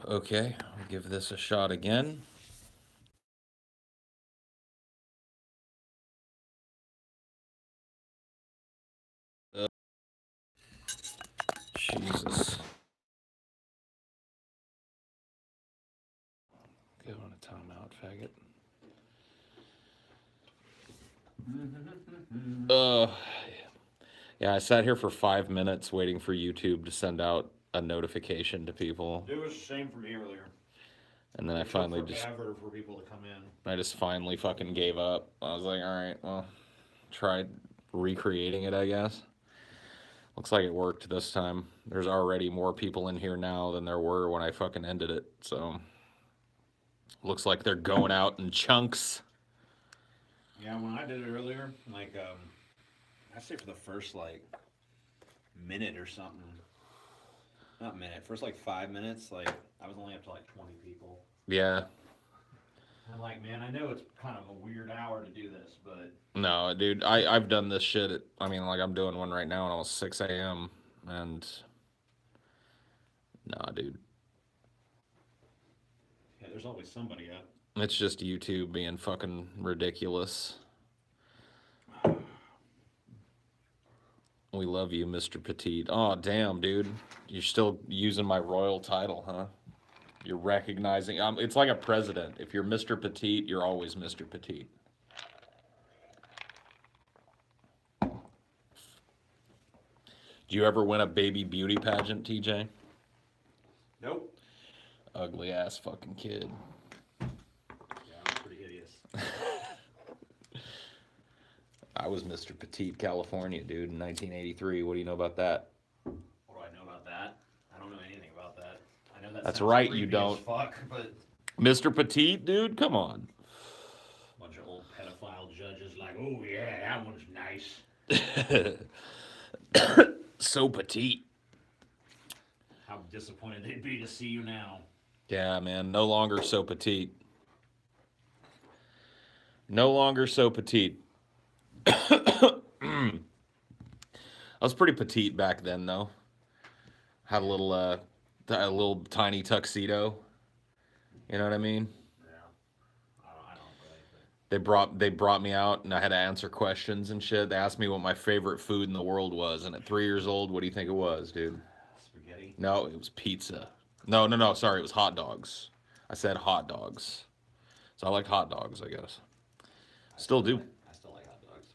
Okay, I'll give this a shot again. Jesus. Go on a timeout, faggot. Yeah, I sat here for 5 minutes waiting for YouTube to send out a notification to people. It was the same for me earlier. And then I finally just for people to come in. I just finally fucking gave up. I was like, all right, well, tried recreating it, I guess. Looks like it worked this time. There's already more people in here now than there were when I fucking ended it. So looks like they're going out in chunks. Yeah, when I did it earlier, like I'd say for the first like minute or something. Not minute, first like 5 minutes, like I was only up to like 20 people. Yeah. I'm like, man, I know it's kind of a weird hour to do this, but no, dude, I've done this shit at, I mean, like I'm doing one right now at almost 6 a.m. and nah, dude. Yeah, there's always somebody up. It's just YouTube being fucking ridiculous. We love you, Mr. Petite. Oh, damn, dude. You're still using my royal title, huh? You're recognizing... it's like a president. If you're Mr. Petite, you're always Mr. Petite. Do you ever win a baby beauty pageant, TJ? Nope. Ugly ass fucking kid. Yeah, I'm pretty hideous. I was Mr. Petite California, dude, in 1983. What do you know about that? What do I know about that? I don't know anything about that. I know that That's sounds right, creepy you don't. as fuck, but Mr. Petite, dude, come on. Bunch of old pedophile judges like, oh yeah, that one's nice. So petite. How disappointed they'd be to see you now. Yeah, man, no longer so petite. No longer so petite. I was pretty petite back then, though. Had a little tiny tuxedo. You know what I mean? Yeah. I don't really. They brought me out, and I had to answer questions and shit. They asked me what my favorite food in the world was, and at 3 years old, what do you think it was, dude? Spaghetti? No, it was pizza. No, sorry, it was hot dogs. I said hot dogs. So I like hot dogs, I guess. Still do. I still like hot dogs.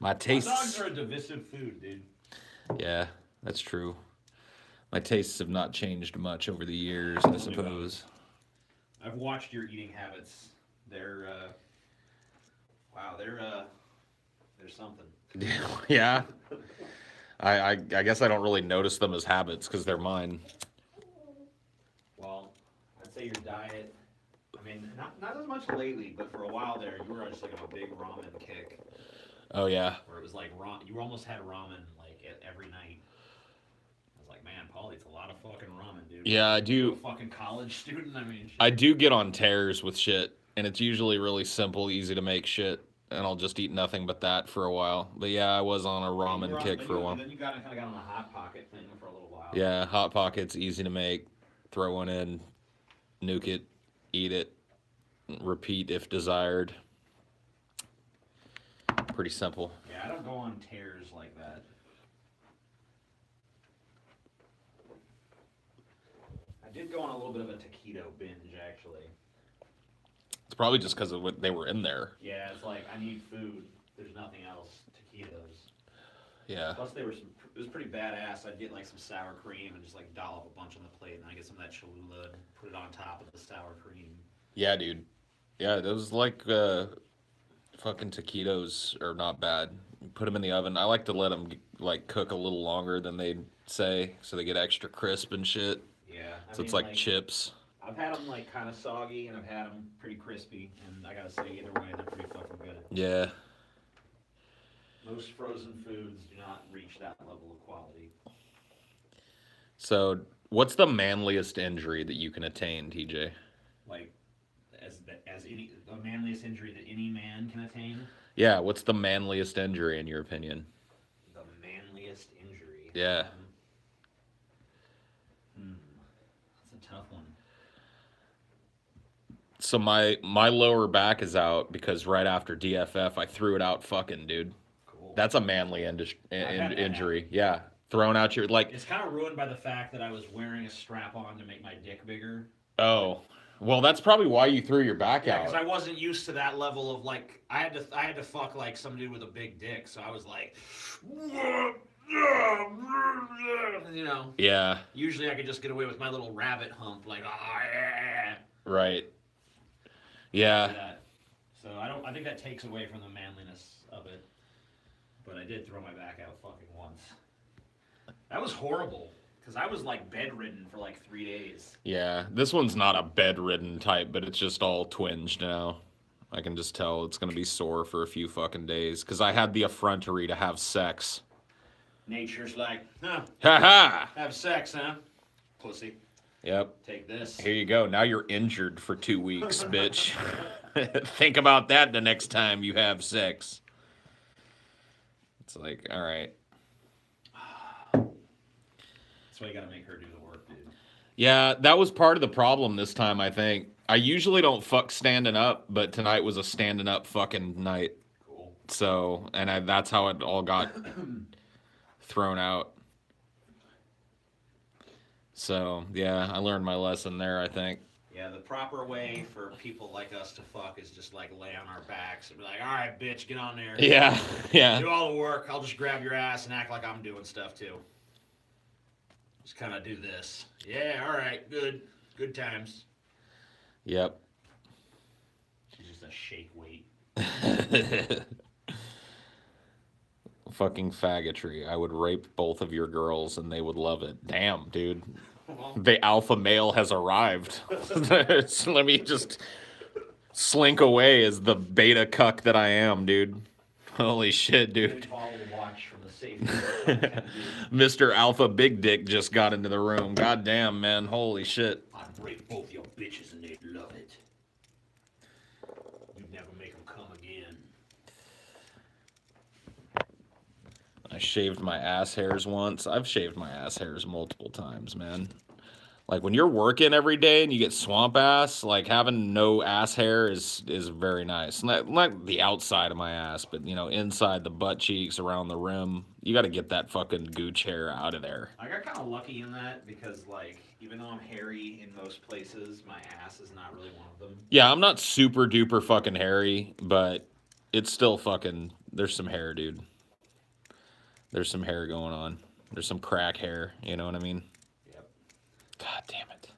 My tastes... Hot dogs are a divisive food, dude. Yeah, that's true. My tastes have not changed much over the years, I suppose. I've watched your eating habits. They're, wow, they're something. Yeah. I guess I don't really notice them as habits because they're mine. Well, I'd say your diet, I mean, not as much lately, but for a while there, you were just like on a big ramen kick. Oh, yeah. Where it was like, you almost had ramen like every night. I was like, man, Paul eats a lot of fucking ramen, dude. Yeah, I do. You a fucking college student? I mean, shit. I do get on tears with shit, and it's usually really simple, easy to make shit, and I'll just eat nothing but that for a while. But yeah, I was on a ramen kick for a while. Then you kind of got on a Hot Pocket thing for a little while. Yeah, Hot Pocket's easy to make. Throw one in, nuke it, eat it, repeat if desired. Pretty simple. Yeah, I don't go on tears like that. I did go on a little bit of a taquito binge, actually. It's probably just because of what they were in there. Yeah, it's like, I need food. There's nothing else. Taquitos. Yeah. Plus, it was pretty badass. I'd get like some sour cream and just like dollop a bunch on the plate, and then I get some of that Cholula and put it on top of the sour cream. Yeah, dude. Yeah, those like fucking taquitos are not bad. You put them in the oven. I like to let them like cook a little longer than they say, so they get extra crisp and shit. Yeah. So it's like chips. I've had them like kind of soggy, and I've had them pretty crispy, and I gotta say, either way, they're pretty fucking good. Yeah. Most frozen foods do not reach that level of quality. So, what's the manliest injury that you can attain, TJ? Like, as the manliest injury that any man can attain? Yeah, what's the manliest injury in your opinion? The manliest injury? Yeah. That's a tough one. So my lower back is out because right after DFF, I threw it out fucking, dude. Cool. That's a manly injury. Yeah. Throwing out your, like... It's kind of ruined by the fact that I was wearing a strap-on to make my dick bigger. Oh. Well, that's probably why you threw your back Yeah, out. because I wasn't used to that level of, like, I had to fuck, like, some dude with a big dick, so I was like... You know? Yeah. Usually I could just get away with my little rabbit hump, like, oh, yeah. Right. Yeah. So I think that takes away from the manliness of it. But I did throw my back out fucking once. That was horrible. Because I was like bedridden for like 3 days. Yeah. This one's not a bedridden type, but it's just all twinged now. I can just tell it's going to be sore for a few fucking days. Because I had the effrontery to have sex. Nature's like, huh. Ha ha! Have sex, huh? Pussy. Yep. Take this. Here you go. Now you're injured for 2 weeks, bitch. Think about that the next time you have sex. It's like, all right. That's why you gotta make her do the work, dude. Yeah, that was part of the problem this time, I think. I usually don't fuck standing up, but tonight was a standing up fucking night. Cool. So, and that's how it all got thrown out. So, yeah, I learned my lesson there, I think. Yeah, the proper way for people like us to fuck is just like lay on our backs and be like, all right, bitch, get on there. Yeah, yeah. Do all the work. I'll just grab your ass and act like I'm doing stuff too. Just kind of do this. Yeah, all right, good. Good times. Yep. She's just a shake weight. Fucking faggotry. I would rape both of your girls and they would love it. Damn, dude. The alpha male has arrived. So let me just slink away as the beta cuck that I am, dude. Holy shit, dude. Mr. Alpha Big Dick just got into the room. God damn, man. Holy shit. I'd rape both your bitches and they'd love it. You'd never make them come again. I shaved my ass hairs once. I've shaved my ass hairs multiple times, man. Like, when you're working every day and you get swamp ass, like, having no ass hair is very nice. Not the outside of my ass, but, you know, inside the butt cheeks, around the rim. You got to get that fucking gooch hair out of there. I got kind of lucky in that because, like, even though I'm hairy in most places, my ass is not really one of them. Yeah, I'm not super duper fucking hairy, but it's still fucking... There's some hair, dude. There's some hair going on. There's some crack hair, you know what I mean? Yep. God damn it.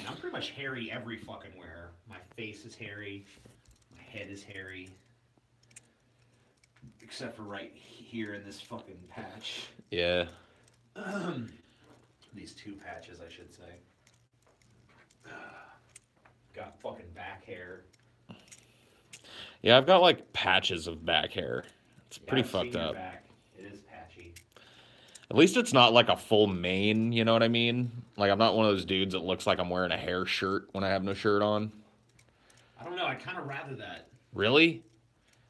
I'm pretty much hairy every fucking where. My face is hairy. My head is hairy. Except for right here in this fucking patch. Yeah. These two patches, I should say. Got fucking back hair. Yeah, I've got like patches of back hair. It's pretty I've fucked seen your up. back. It is patchy. At least it's not like a full mane, you know what I mean? Like, I'm not one of those dudes that looks like I'm wearing a hair shirt when I have no shirt on. I don't know. I kind of rather that. Really?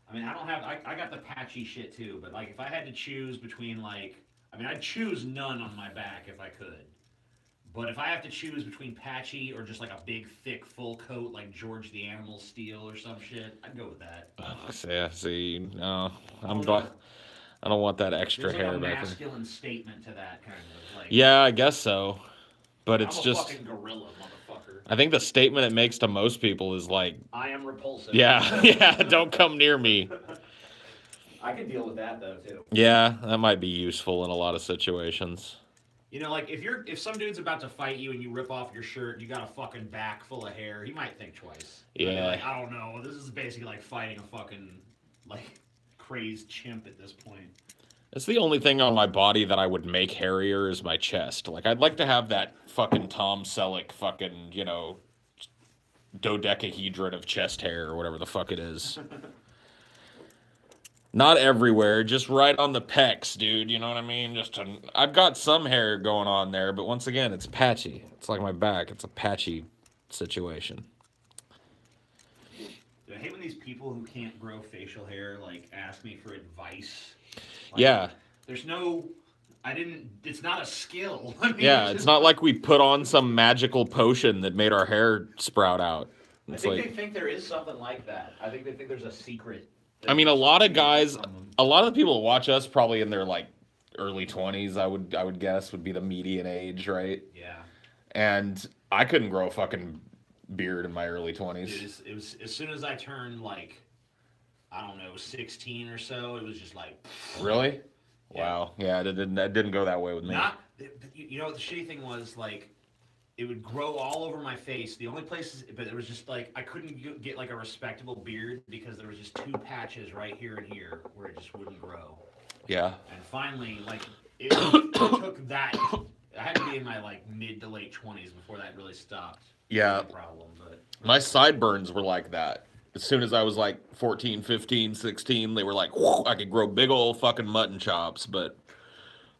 I mean, I don't have... I got the patchy shit, too. But, like, if I had to choose between, like... I mean, I'd choose none on my back if I could. But if I have to choose between patchy or just, like, a big, thick, full coat like George the Animal Steel or some shit, I'd go with that. Yeah, see, no. I don't want that extra There's hair like a back there. masculine statement to that, kind of. Like, Yeah, I guess so. But it's I'm a just... fucking gorilla, motherfucker. I think the statement it makes to most people is like... I am repulsive. Yeah, yeah, don't come near me. I can deal with that, though, too. Yeah, that might be useful in a lot of situations. You know, like, if some dude's about to fight you and you rip off your shirt and you got a fucking back full of hair, he might think twice. Yeah. Like, I don't know. This is basically like fighting a fucking, like, crazed chimp at this point. It's the only thing on my body that I would make hairier is my chest. Like, I'd like to have that fucking Tom Selleck fucking, you know, dodecahedron of chest hair or whatever the fuck it is. Not everywhere, just right on the pecs, dude. You know what I mean? I've got some hair going on there, but once again, it's patchy. It's like my back. It's a patchy situation. I hate when these people who can't grow facial hair, like, ask me for advice. Like, Yeah. There's no I didn't. It's not a skill. I mean, Yeah, it's not like we put on some magical potion that made our hair sprout out. I It's think like, they think there is something like that. I think they think there's a secret. I mean, a lot of guys, a lot of the people that watch us probably in their like early 20s, I would guess would be the median age, right? Yeah. And I couldn't grow a fucking beard in my early 20s. Dude, it was as soon as I turned like, I don't know, 16 or so. It was just like. Really? Yeah. Wow. Yeah, it didn't go that way with me. Not. You know what the shitty thing was, like. It would grow all over my face. The only places, but it was just like I couldn't get like a respectable beard because there was just 2 patches right here and here where it just wouldn't grow. Yeah. And finally, like it took that. I had to be in my like mid to late 20s before that really stopped. Yeah. Problem, but My sideburns were like that. As soon as I was like 14, 15, 16, they were like, whoo, I could grow big old fucking mutton chops, but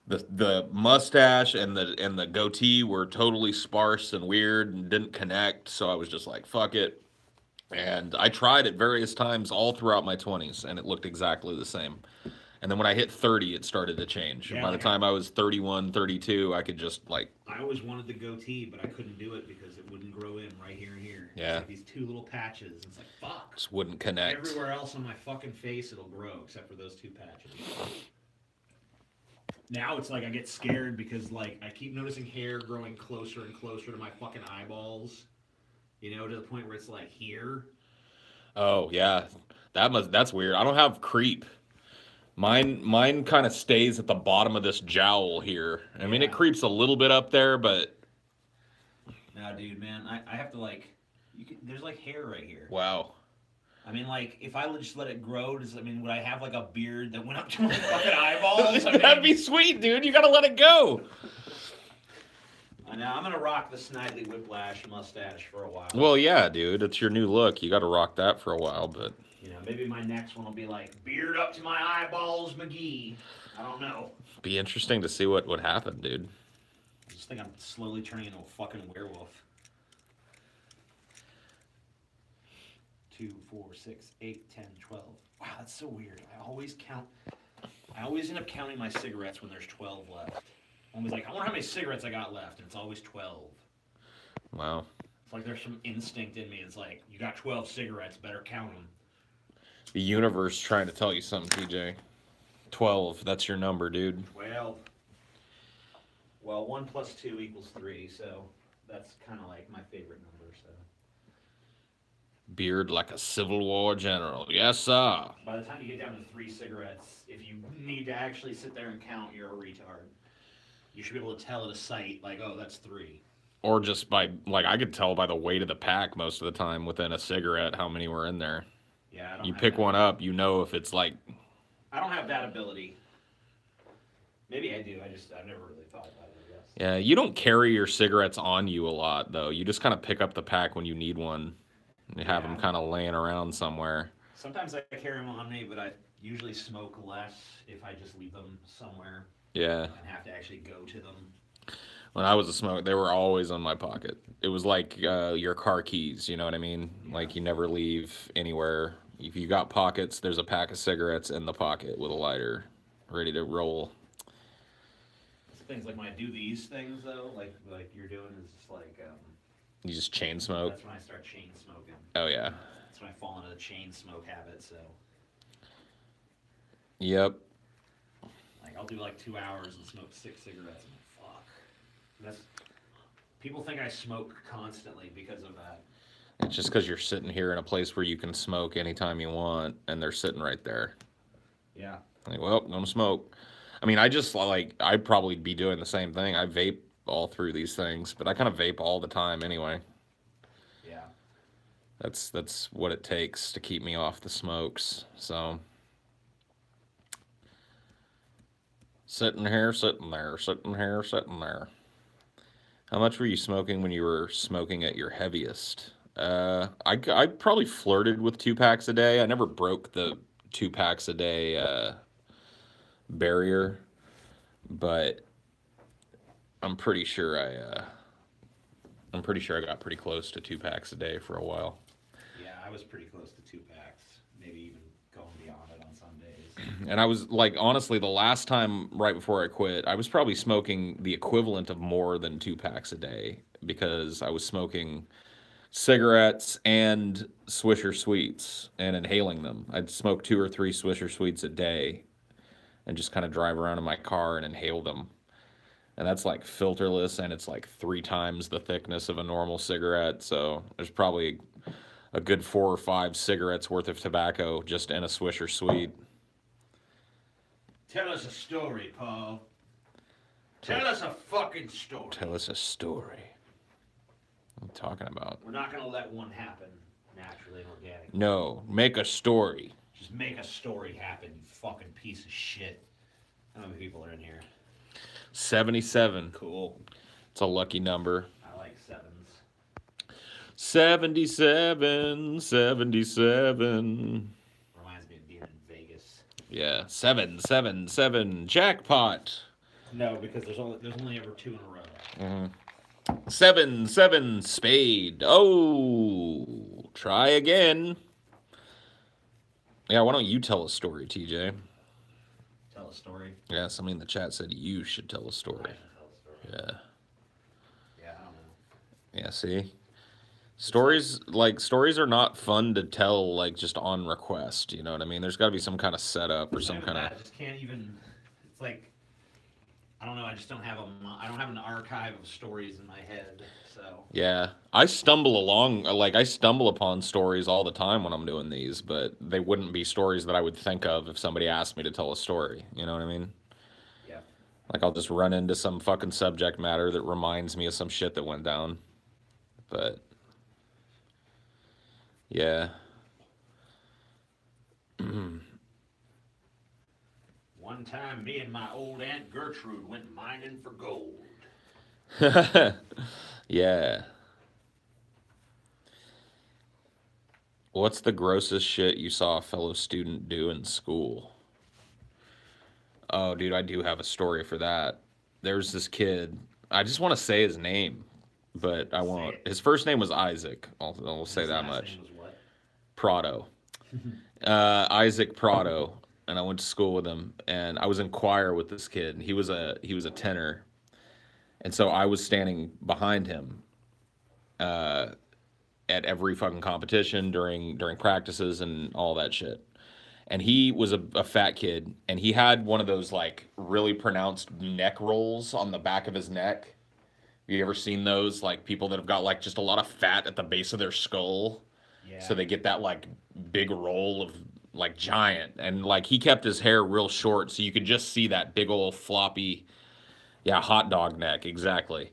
the mustache and the goatee were totally sparse and weird and didn't connect, so I was just like, fuck it. And I tried it various times all throughout my 20s, and it looked exactly the same. And then when I hit 30, it started to change. Yeah, By the like time I was 31, 32, I could just like... I always wanted the goatee, but I couldn't do it because it wouldn't grow in right here and here. Yeah. It's like these 2 little patches. It's like, fuck. Just wouldn't connect. Everywhere else on my fucking face, it'll grow except for those 2 patches. Now it's like I get scared because like I keep noticing hair growing closer and closer to my fucking eyeballs. You know, to the point where it's like here. Oh, yeah. That's weird. I don't have creep. Mine kind of stays at the bottom of this jowl here. I mean, it creeps a little bit up there, but... No, dude, man. I have to like... there's like hair right here. Wow. I mean, like, if I just let it grow, would I have like a beard that went up to my fucking eyeballs? That'd be sweet, dude. You gotta let it go. I know. I'm gonna rock the Snidely Whiplash mustache for a while. Well, yeah, dude. It's your new look. You gotta rock that for a while, but... You know, maybe my next one will be like, beard up to my eyeballs, McGee. I don't know. Be interesting to see what would happen, dude. I just think I'm slowly turning into a fucking werewolf. 2, 4, 6, 8, 10, 12. Wow, that's so weird. I always end up counting my cigarettes when there's 12 left. I'm always like, I wonder how many cigarettes I got left, and it's always 12. Wow. It's like there's some instinct in me. It's like, you got 12 cigarettes, better count them. The universe trying to tell you something, TJ. 12. That's your number, dude. 12. Well, 1 plus 2 equals 3, so that's kind of like my favorite number, so. Beard like a Civil War general. Yes, sir. By the time you get down to 3 cigarettes, if you need to actually sit there and count, you're a retard. You should be able to tell at a sight, like, oh, that's 3. Or just by, like, I could tell by the weight of the pack most of the time within a cigarette how many were in there. Yeah, I don't You have pick that. one up, you know if it's like... I don't have that ability. Maybe I do. I've never really thought about it, I guess. Yeah, you don't carry your cigarettes on you a lot, though. You just kind of pick up the pack when you need one. You have them kind of laying around somewhere. Sometimes I carry them on me, but I usually smoke less if I just leave them somewhere. Yeah. And have to actually go to them. When I was a smoker, they were always in my pocket. It was like your car keys, you know what I mean? Yeah. Like you never leave anywhere. If you got pockets, there's a pack of cigarettes in the pocket with a lighter, ready to roll. Things like when I do these things, though, like you're doing, is just like... you just chain smoke? That's when I start chain smoking. Oh, yeah. That's when I fall into the chain smoke habit, so... Yep. Like, I'll do like 2 hours and smoke 6 cigarettes. I'm like, fuck. That's... People think I smoke constantly because of that. It's just because you're sitting here in a place where you can smoke anytime you want, and they're sitting right there. Yeah. Like, well, gonna smoke. I mean, I just, like, I'd probably be doing the same thing. I vape all through these things, but I kind of vape all the time anyway. Yeah. That's what it takes to keep me off the smokes, so... Sitting here, sitting there, sitting here, sitting there. How much were you smoking when you were smoking at your heaviest? I probably flirted with 2 packs a day. I never broke the 2 packs a day barrier, but I'm pretty sure I got pretty close to 2 packs a day for a while. Yeah, I was pretty close to 2 packs, maybe even going beyond it on some days. And I was like, honestly, the last time right before I quit, I was probably smoking the equivalent of more than 2 packs a day because I was smoking cigarettes and Swisher Sweets and inhaling them. I'd smoke 2 or 3 Swisher Sweets a day and just kind of drive around in my car and inhale them. And that's like filterless and it's like 3 times the thickness of a normal cigarette. So there's probably a good 4 or 5 cigarettes worth of tobacco just in a Swisher Sweet. Tell us a story, Paul. Tell us a fucking story. Tell us a story. What are you talking about? We're not going to let one happen naturally and organically. No, make a story. Just make a story happen, you fucking piece of shit. How many people are in here? 77. Cool. It's a lucky number. I like sevens. 77, 77. Reminds me of being in Vegas. Yeah, 777 jackpot. No, because there's only ever 2 in a row. Mm-hmm. 7 spade. Oh, try again. Yeah, why don't you tell a story, TJ? Tell a story. Yeah, somebody in the chat said you should tell a story. I should tell a story. Yeah. Yeah, I don't know. Yeah, see? Stories are not fun to tell like just on request, you know what I mean? There's got to be some kind of setup or some kind of I just can't even. It's like I don't know. I just don't have an archive of stories in my head. So yeah, I stumble upon stories all the time when I'm doing these, but they wouldn't be stories that I would think of if somebody asked me to tell a story. You know what I mean? Yeah. Like I'll just run into some fucking subject matter that reminds me of some shit that went down. But yeah. One time, me and my old Aunt Gertrude went mining for gold. Yeah. What's the grossest shit you saw a fellow student do in school? Oh, dude, I do have a story for that. There's this kid. I just want to say his name, but I won't. His first name was Isaac. I'll say that much. His last name was what? Prado. Isaac Prado. And I went to school with him, and I was in choir with this kid. He was a tenor, and so I was standing behind him at every fucking competition during practices and all that shit. And he was a fat kid, and he had one of those like really pronounced neck rolls on the back of his neck. Have you ever seen those? Like people that have got like just a lot of fat at the base of their skull, Yeah. so they get that like big roll of like giant, and like he kept his hair real short, so you could just see that big old floppy, yeah, hot dog neck, exactly.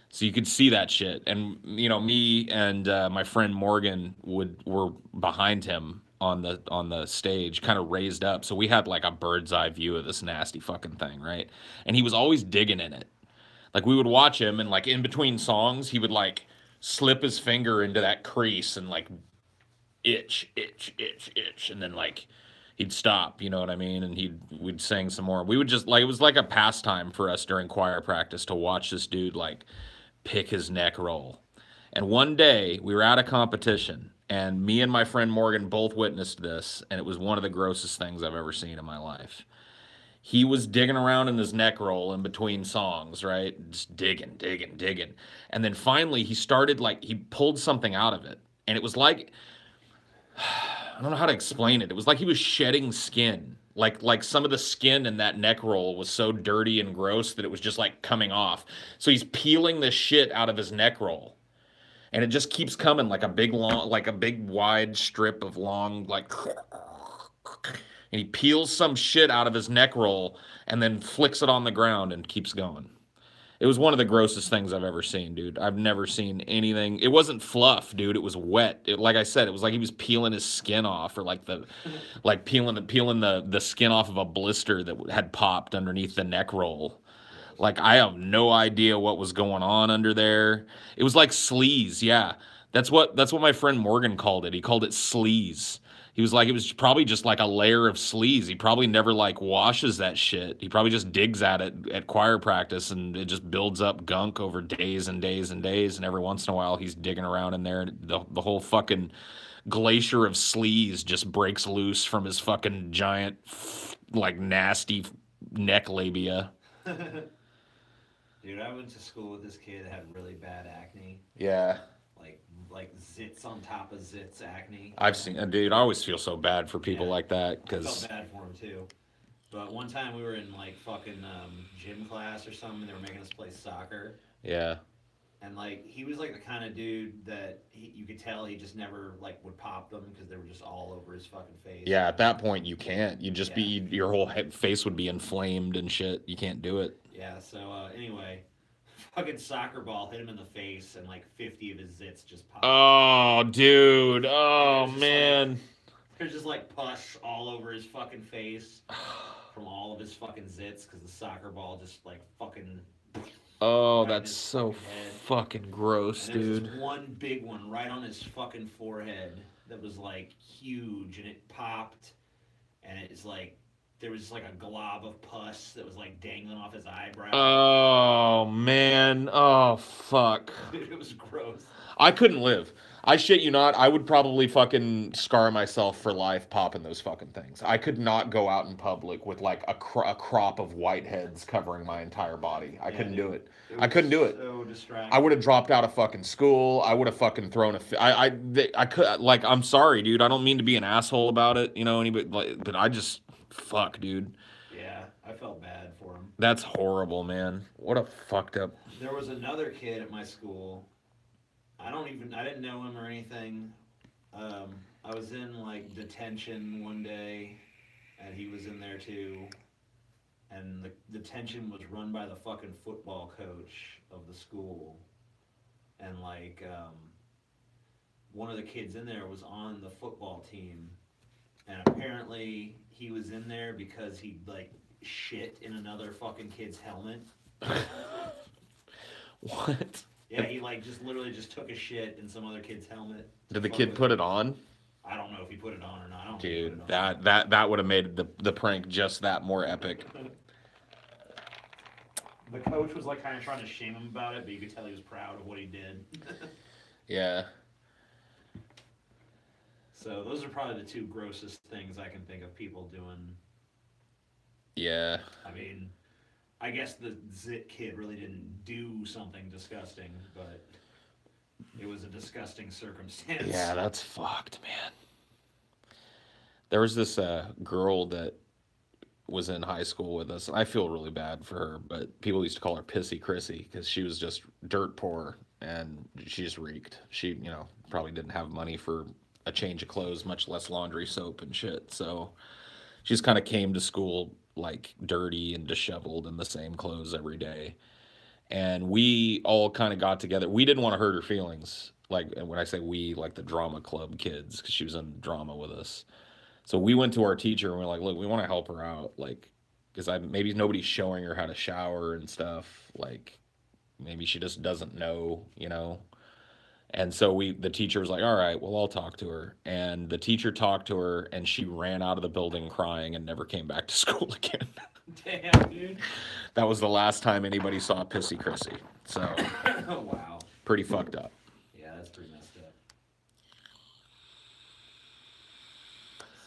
So you could see that shit, and you know me and my friend Morgan were behind him on the stage, kind of raised up, so we had like a bird's eye view of this nasty fucking thing, right? And he was always digging in it. Like we would watch him, and like in between songs, he would like slip his finger into that crease and like itch, and then like he'd stop, you know what I mean? And we'd sing some more. We would just like, it was like a pastime for us during choir practice to watch this dude like pick his neck roll. And one day we were at a competition, and me and my friend Morgan both witnessed this, and it was one of the grossest things I've ever seen in my life. He was digging around in his neck roll in between songs, right? Just digging. And then finally he started like, he pulled something out of it, and it was like, I don't know how to explain it. It was like he was shedding skin. Like some of the skin in that neck roll was so dirty and gross that it was just like coming off. So he's peeling this shit out of his neck roll. And it just keeps coming like a big wide strip of long, like, and he peels some shit out of his neck roll and then flicks it on the ground and keeps going. It was one of the grossest things I've ever seen, dude. I've never seen anything. It wasn't fluff, dude. It was wet. Like I said, it was like he was peeling his skin off, or like peeling the skin off of a blister that had popped underneath the neck roll. Like I have no idea what was going on under there. It was like sleaze, yeah. That's what my friend Morgan called it. He called it sleaze. He was like, it was probably just like a layer of sleaze. He probably never like washes that shit. He probably just digs at it at choir practice, and it just builds up gunk over days and days and days. And every once in a while he's digging around in there, and the whole fucking glacier of sleaze just breaks loose from his fucking giant like nasty neck labia. Dude, I went to school with this kid that had really bad acne. Yeah. Like like zits on top of zits acne. I've seen, dude. I always feel so bad for people Yeah, like that I felt because, bad for him too. But one time we were in like fucking gym class or something. They were making us play soccer, yeah, and like he was like the kind of dude that you could tell he just never like would pop them because they were just all over his fucking face. yeah. At that point, you can't. You just Yeah, be your whole face would be inflamed and shit. You can't do it. yeah. So anyway, fucking soccer ball hit him in the face, and like 50 of his zits just popped. Oh, dude. And Oh, there's just man. there's just like pus all over his fucking face from all of his fucking zits because the soccer ball just like fucking Oh, right in that's his so fucking head. fucking gross, And there was dude. this one big one right on his fucking forehead that was like huge, and it popped, and it's like there was like a glob of pus that was like dangling off his eyebrow. Oh, man. Oh, fuck. Dude, it was gross. I couldn't live. I shit you not. I would probably fucking scar myself for life popping those fucking things. I could not go out in public with like a crop of whiteheads covering my entire body. I Yeah, couldn't dude. do it. It I was couldn't do it. so distracting. I would have dropped out of fucking school. I would have fucking thrown a. I could like. I'm sorry, dude. I don't mean to be an asshole about it. You know, anybody. Like, but I just fuck, dude. Yeah, I felt bad for him. That's horrible, man. What a fucked up. There was another kid at my school. I didn't know him or anything. I was in like detention one day, and he was in there too. And the detention was run by the fucking football coach of the school. And like, one of the kids in there was on the football team. And apparently he was in there because he like shit in another fucking kid's helmet. What? Yeah, he like just literally just took a shit in some other kid's helmet. Did the kid put it on? I don't know if he put it on or not. I don't think he put Dude, it on. that would have made the prank just that more epic. The coach was like kind of trying to shame him about it, but you could tell he was proud of what he did. Yeah. So those are probably the two grossest things I can think of people doing. Yeah. I mean, I guess the zit kid really didn't do something disgusting, but it was a disgusting circumstance. Yeah, that's fucked, man. There was this girl that was in high school with us, and I feel really bad for her, but people used to call her Pissy Chrissy because she was just dirt poor and she just reeked. She, probably didn't have money for a change of clothes, much less laundry soap and shit. So she just kind of came to school like dirty and disheveled in the same clothes every day. And we all kind of got together. We didn't want to hurt her feelings. Like, and when I say we, like the drama club kids, because she was in drama with us. So we went to our teacher and we're like, look, we want to help her out. Like, because maybe nobody's showing her how to shower and stuff. Like, maybe she just doesn't know. And so the teacher was like, all right, well, I'll talk to her. And the teacher talked to her and she ran out of the building crying and never came back to school again. Damn, dude. That was the last time anybody saw Pissy Chrissy. So, Wow. pretty fucked up. Yeah, that's pretty messed up.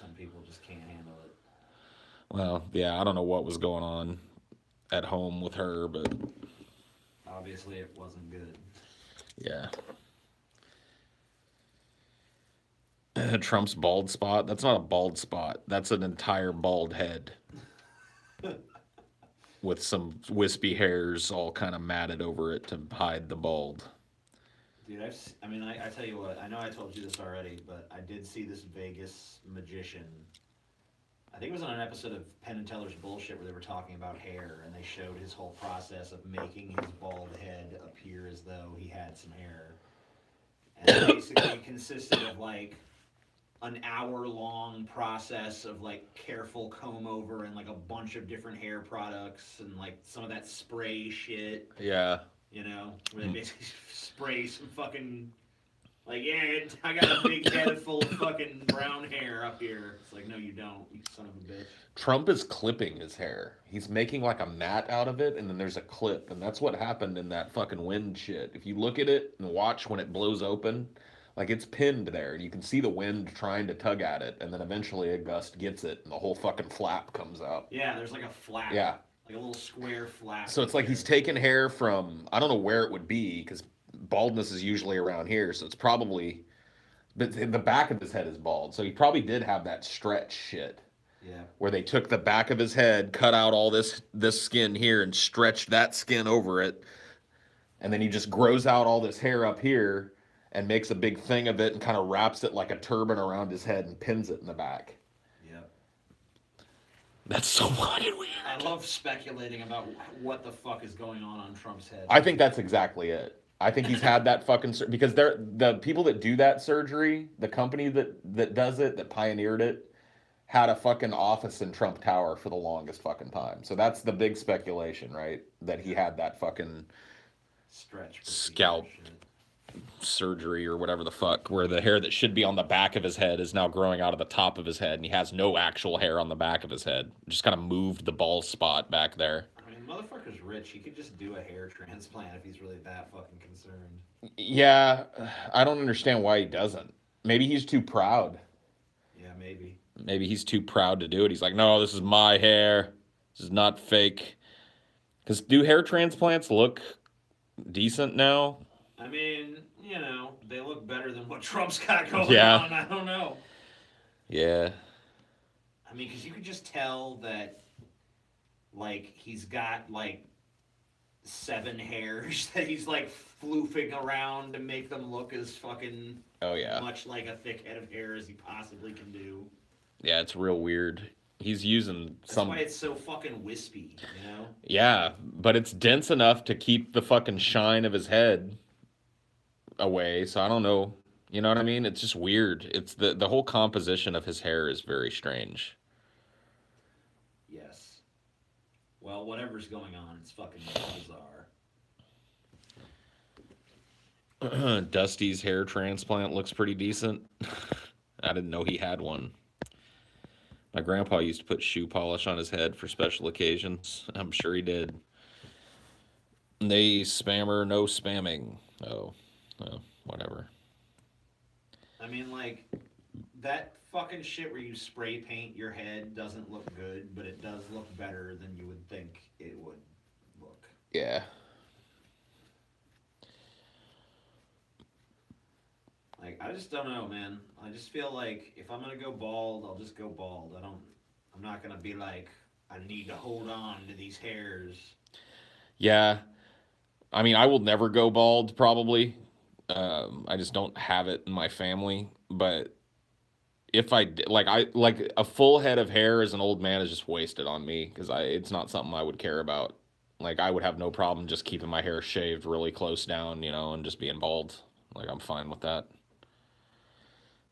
Some people just can't handle it. Well, yeah, I don't know what was going on at home with her, but Obviously, it wasn't good. yeah. Trump's bald spot. That's not a bald spot. That's an entire bald head with some wispy hairs all kind of matted over it to hide the bald. Dude, I tell you what, I know I told you this already, but I did see this Vegas magician. I think it was on an episode of Penn and Teller's Bullshit where they were talking about hair, and they showed his whole process of making his bald head appear as though he had some hair. And it basically consisted of like an hour-long process of like careful comb over and like a bunch of different hair products and like some of that spray shit. Yeah. Where they basically spray some fucking, like, yeah, I got a big head full of fucking brown hair up here. It's like, no, you don't, you son of a bitch. Trump is clipping his hair. He's making like a mat out of it, and then there's a clip, and that's what happened in that fucking wind shit. If you look at it and watch when it blows open, Like it's pinned there, and you can see the wind trying to tug at it, and then eventually a gust gets it, and the whole fucking flap comes out. Yeah, there's like a flap. Yeah. Like a little square flap. So it's like he's taken hair from, I don't know where it would be, because baldness is usually around here, so it's probably, but the back of his head is bald, so he probably did have that stretch shit. Yeah. Where they took the back of his head, cut out all this skin here, and stretched that skin over it, and then he just grows out all this hair up here and makes a big thing of it and kind of wraps it like a turban around his head and pins it in the back. Yep. That's so fucking weird. I love speculating about what the fuck is going on Trump's head. I think that's exactly it. I think he's had that fucking because they're the people that do that surgery, the company that does it, that pioneered it, had a fucking office in Trump Tower for the longest fucking time. So that's the big speculation, right? That he had that fucking stretch scalp surgery or whatever the fuck, where the hair that should be on the back of his head is now growing out of the top of his head, and he has no actual hair on the back of his head. Just kind of moved the bald spot back there. I mean, motherfucker's rich. He could just do a hair transplant if he's really that fucking concerned. Yeah, I don't understand why he doesn't. Maybe he's too proud. Yeah, maybe. Maybe he's too proud to do it. He's like, no, this is my hair. This is not fake. Because do hair transplants look decent now? I mean, you know, they look better than what Trump's got going on. I don't know. Yeah. I mean, because you could just tell that, like, he's got, like, 7 hairs that he's, like, floofing around to make them look as fucking much like a thick head of hair as he possibly can do. Yeah, it's real weird. He's using That's why it's so fucking wispy, you know? Yeah, but it's dense enough to keep the fucking shine of his head away, so I don't know. You know what I mean? It's just weird. It's the whole composition of his hair is very strange. Yes. Well, whatever's going on, it's fucking bizarre. Dusty's hair transplant looks pretty decent. I didn't know he had one. My grandpa used to put shoe polish on his head for special occasions. I'm sure he did. Nay, spammer, no spamming. Oh, whatever. I mean, like, that fucking shit where you spray paint your head doesn't look good, but it does look better than you would think it would look. Yeah. Like, I just don't know, man. I just feel like if I'm gonna go bald, I'll just go bald. I'm not gonna be like, I need to hold on to these hairs. Yeah. I mean, I will never go bald, probably. I just don't have it in my family. But if I did, like a full head of hair as an old man is just wasted on me because it's not something I would care about. Like, I would have no problem just keeping my hair shaved really close down, you know, and just being bald. Like, I'm fine with that.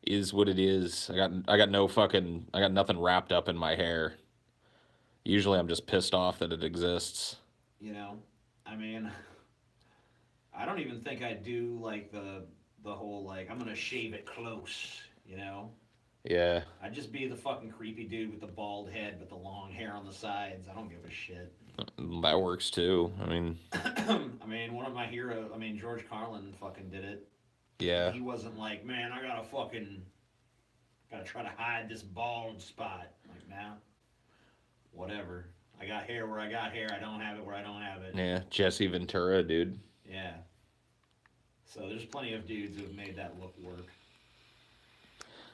Is what it is. I got nothing wrapped up in my hair. Usually I'm just pissed off that it exists. You know, I mean, I don't even think I'd do like the whole like I'm gonna shave it close, you know? Yeah. I'd just be the fucking creepy dude with the bald head with the long hair on the sides. I don't give a shit. That works too. I mean one of my heroes, George Carlin fucking did it. Yeah. He wasn't like, man, I gotta try to hide this bald spot. Like, nah, whatever. I got hair where I got hair. I don't have it where I don't have it. Yeah, Jesse Ventura, dude. Yeah. So there's plenty of dudes who have made that look work.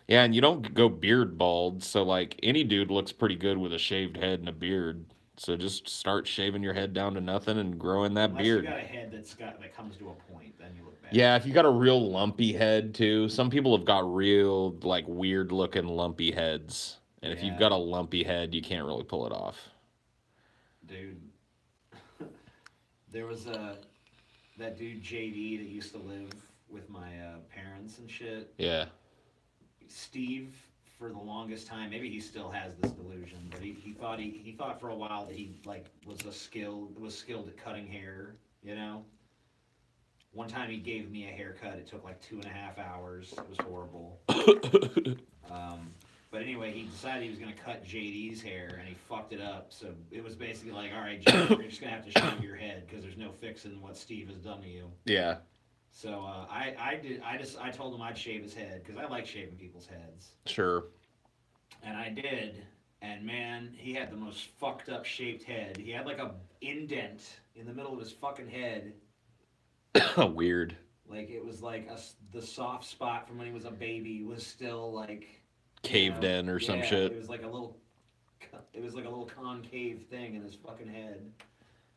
Yeah, and you don't go beard bald, so like any dude looks pretty good with a shaved head and a beard. So just start shaving your head down to nothing and growing that beard. Unless you got a head that comes to a point, then you look bad. Yeah, if you got a real lumpy head too. Some people have got real like weird looking lumpy heads. And if you've got a lumpy head, you can't really pull it off. Dude. There was that dude JD that used to live with my parents and shit. Yeah. Steve, for the longest time, maybe he still has this delusion, but he thought for a while that he like was skilled at cutting hair, you know. One time he gave me a haircut. It took like 2.5 hours. It was horrible. But anyway, he decided he was going to cut JD's hair, and he fucked it up. So it was basically like, all right, JD, you're just going to have to shave your head because there's no fixing what Steve has done to you. Yeah. So I told him I'd shave his head because I like shaving people's heads, Sure. and I did. And man, he had the most fucked up shaped head. He had like a indent in the middle of his fucking head. Weird. Like it was like the soft spot from when he was a baby was still like, Caved in or some yeah, shit. it was like a little concave thing in his fucking head.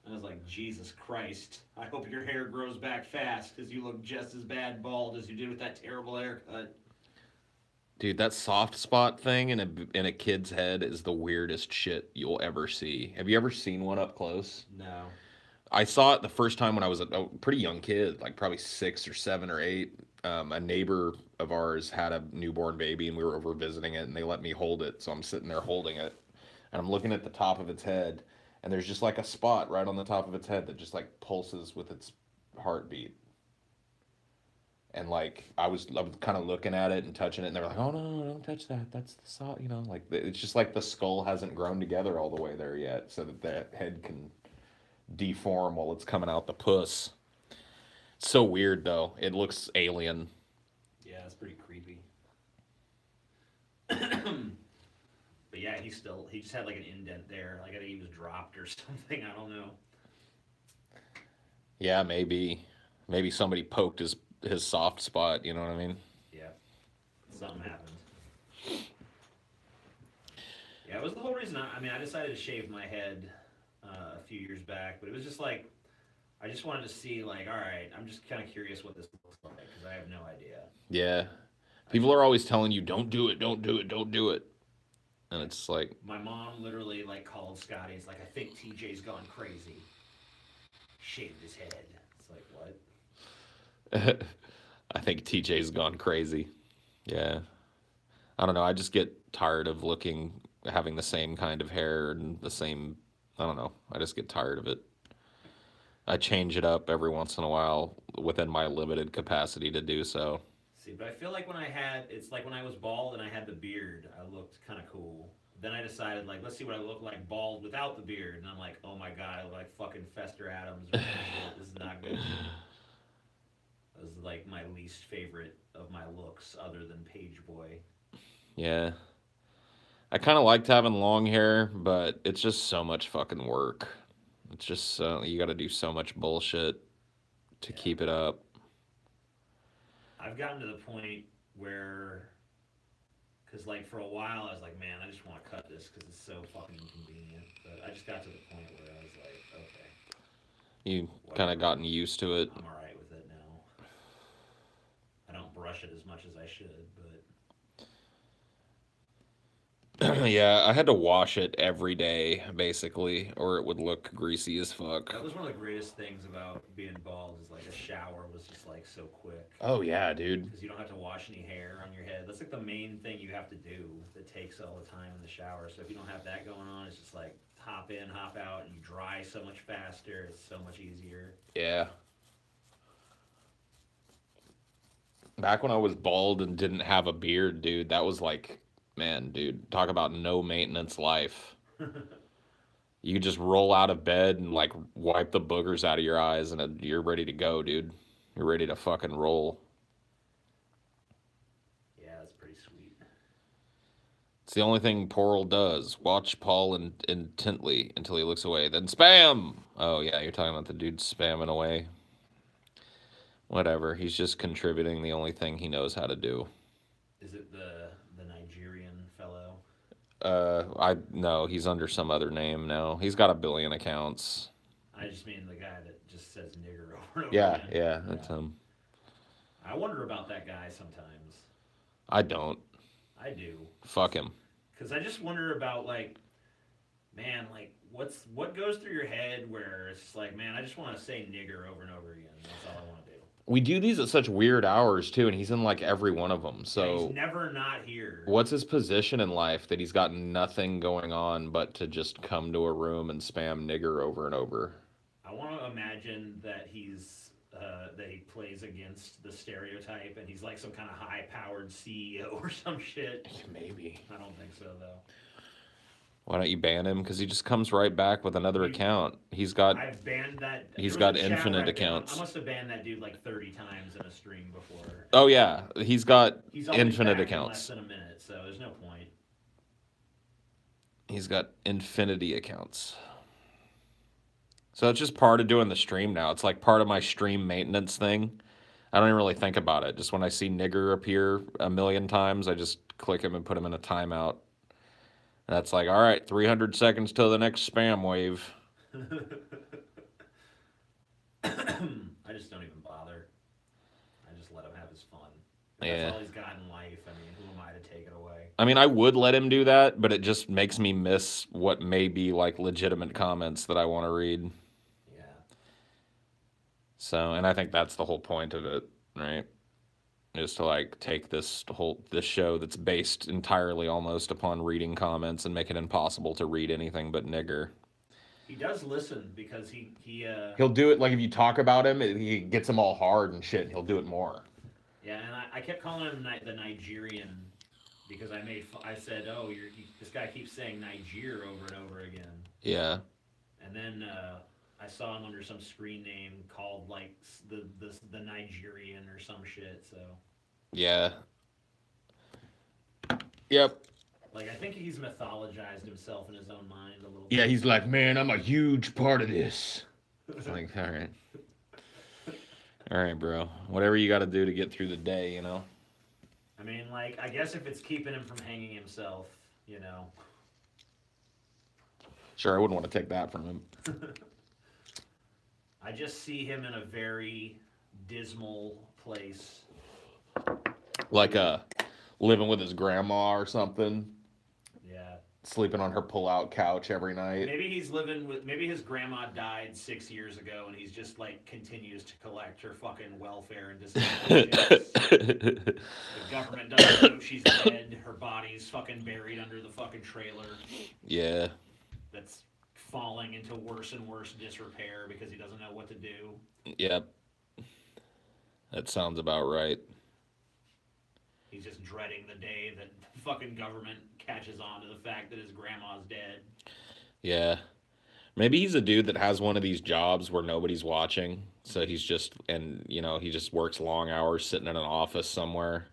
I was like, Jesus Christ! I hope your hair grows back fast because you look just as bad bald as you did with that terrible haircut. Dude, that soft spot thing in a kid's head is the weirdest shit you'll ever see. Have you ever seen one up close? No. I saw it the first time when I was a pretty young kid, like probably 6 or 7 or 8. A neighbor of ours had a newborn baby, and we were over visiting it, and they let me hold it. So I'm sitting there holding it, and I'm looking at the top of its head, and there's just like a spot right on the top of its head that just like pulses with its heartbeat. And like I was kind of looking at it and touching it, and they're like, "Oh no, no, don't touch that. That's the saw." You know, like it's just like the skull hasn't grown together all the way there yet, so that that head can deform while it's coming out the puss. It's so weird though. It looks alien. Yeah, it's pretty creepy. But yeah, he just had like an indent there. Like I think he was dropped or something. I don't know. Yeah, maybe somebody poked his soft spot. You know what I mean? Yeah, something happened. Yeah, it was the whole reason. I mean, I decided to shave my head a few years back, but it was just like I just wanted to see, like, all right, I'm just kind of curious what this looks like because I have no idea. Yeah. I People are always telling you, "Don't do it, don't do it, don't do it," and it's like, My mom literally like called Scotty. It's like I think TJ's gone crazy. Shaved his head. It's like what? I think TJ's gone crazy. Yeah. I don't know. I just get tired of having the same kind of hair and the same. I don't know. I just get tired of it. I change it up every once in a while within my limited capacity to do so. See, but I feel like it's like when I was bald and I had the beard, I looked kind of cool. Then I decided, like, let's see what I look like bald without the beard. And I'm like, oh my God, I look like fucking Fester Adams or some shit. This is not good. This is like my least favorite of my looks other than Page Boy. Yeah. I kind of liked having long hair, but it's just so much fucking work. It's just you got to do so much bullshit to Yeah. keep it up. I've gotten to the point where, because like for a while I was like, man, I just want to cut this because it's so fucking inconvenient. But I just got to the point where I was like, okay, You kind whatever. of gotten used to it. I'm all right with it now. I don't brush it as much as I should, but Yeah, I had to wash it every day basically, or it would look greasy as fuck. that was one of the greatest things about being bald is like a shower was just like so quick. Oh yeah, dude. Because you don't have to wash any hair on your head. That's like the main thing you have to do that takes all the time in the shower. So if you don't have that going on, it's just like hop in, hop out, and you dry so much faster. It's so much easier. Yeah. Back when I was bald and didn't have a beard, dude, that was like, man, dude, talk about no maintenance life. You could just roll out of bed and like wipe the boogers out of your eyes, and you're ready to go, dude. You're ready to fucking roll. Yeah, that's pretty sweet. It's the only thing Porl does. Watch Paul intently until he looks away. Then spam! Oh, yeah, you're talking about the dude spamming away. Whatever. He's just contributing the only thing he knows how to do. Is it the Nigerian fellow? I no, he's under some other name now. He's got a billion accounts. I just mean the guy that just says nigger over and over Yeah, again. yeah, that's him. I wonder about that guy sometimes. I don't. I do. Fuck him. Because I just wonder about like, man, like what goes through your head where it's like, man, I just want to say nigger over and over again. That's all I want to do. We do these at such weird hours too, and he's in like every one of them. Yeah, So he's never not here. what's his position in life that he's got nothing going on but to just come to a room and spam nigger over and over? I want to imagine that that he plays against the stereotype and he's like some kind of high-powered CEO or some shit. Maybe. I don't think so though. Why don't you ban him? Because he just comes right back with another account. He's got I've banned that. he's There was got a chat where infinite I accounts. must have banned that dude like 30 times in a stream before. Oh yeah, he's got He's always infinite back in accounts. less than a minute, so there's no point. He's got infinity accounts. So it's just part of doing the stream now. It's like part of my stream maintenance thing. I don't even really think about it. Just when I see nigger appear a million times, I just click him and put him in a timeout. That's like, all right, 300 seconds till the next spam wave. I just don't even bother. I just let him have his fun. That's all he's got in life. I mean, who am I to take it away? I mean, I would let him do that, but it just makes me miss what may be like legitimate comments that I want to read. Yeah. So, and I think that's the whole point of it, right? Is to like take this show that's based entirely almost upon reading comments and make it impossible to read anything but nigger. He does listen because he'll do it like if you talk about him, he gets them all hard and shit. He'll do it more. Yeah, and I kept calling him the Nigerian because I said, oh, this guy keeps saying Niger over and over again. Yeah. And then I saw him under some screen name called like the Nigerian or some shit. So. Yeah. Yep. Like, I think he's mythologized himself in his own mind a little bit. Yeah, he's like, man, I'm a huge part of this. It's like, all right. All right, bro. Whatever you got to do to get through the day, you know? I mean, like, I guess if it's keeping him from hanging himself, you know. Sure, I wouldn't want to take that from him. I just see him in a very dismal place. Like living with his grandma or something. Yeah. Sleeping on her pull-out couch every night. Maybe his grandma died 6 years ago and he's just like continues to collect her fucking welfare and disability checks. The government doesn't know she's dead. Her body's fucking buried under the fucking trailer. Yeah. That's falling into worse and worse disrepair because he doesn't know what to do. Yep. That sounds about right. He's just dreading the day that the fucking government catches on to the fact that his grandma's dead. Yeah. Maybe he's a dude that has one of these jobs where nobody's watching. So he's just, and, you know, he just works long hours sitting in an office somewhere.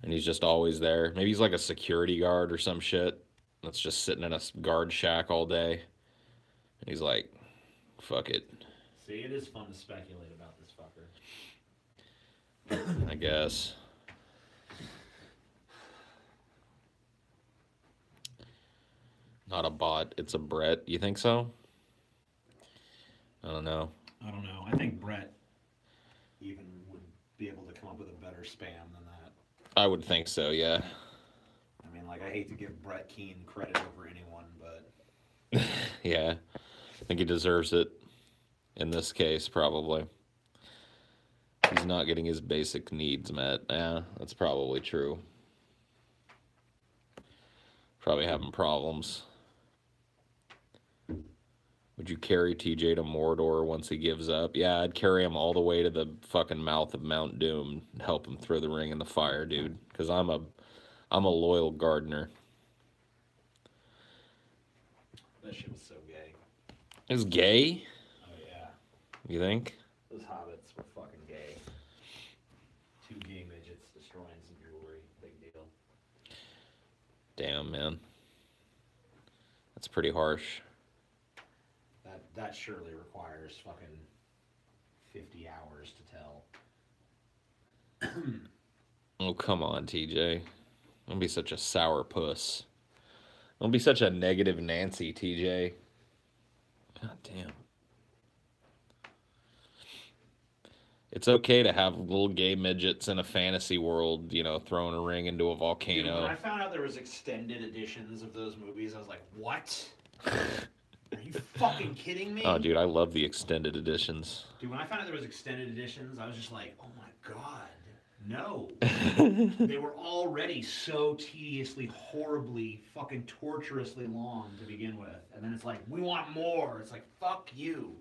And he's just always there. Maybe he's like a security guard or some shit that's just sitting in a guard shack all day. And he's like, fuck it. See, it is fun to speculate about this fucker. I guess. Not a bot, it's a Brett. You think so? I don't know. I think Brett even would be able to come up with a better spam than that. I would think so, yeah. I mean, like, I hate to give Brett Keane credit over anyone, but... Yeah. I think he deserves it in this case, probably. He's not getting his basic needs met. Yeah, that's probably true. Probably having problems. Would you carry TJ to Mordor once he gives up? Yeah, I'd carry him all the way to the fucking mouth of Mount Doom and help him throw the ring in the fire, dude. Because I'm a loyal gardener. That shit was so gay. It was gay? Oh, yeah. You think? Those hobbits were fucking gay. 2 gay midgets destroying some jewelry. Big deal. Damn, man. That's pretty harsh. That surely requires fucking 50 hours to tell. Oh, come on, TJ. Don't be such a sour puss. Don't be such a negative Nancy, TJ. God damn. It's okay to have little gay midgets in a fantasy world, you know, throwing a ring into a volcano. Dude, when I found out there was extended editions of those movies, I was like, what? Are you fucking kidding me? Oh, dude, I love the extended editions. Dude, when I found out there was extended editions, I was just like, oh my god, no. They were already so tediously, horribly, fucking torturously long to begin with. And then it's like, we want more. It's like, fuck you.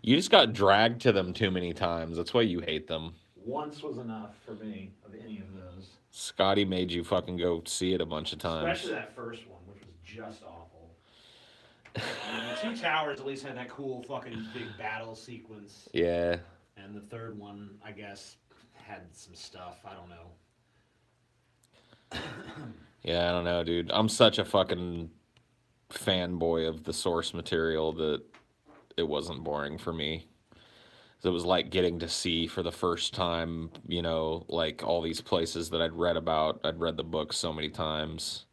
You just got dragged to them too many times. That's why you hate them. Once was enough for me of any of those. Scotty made you fucking go see it a bunch of times. Especially that first one, which was just awful. I mean, the Two Towers at least had that cool fucking big battle sequence, Yeah. and the third one, I guess, had some stuff. I don't know. Yeah, I don't know, dude. I'm such a fucking fanboy of the source material that it wasn't boring for me. It was like getting to see for the first time, you know, like all these places that I'd read about. I'd read the book so many times.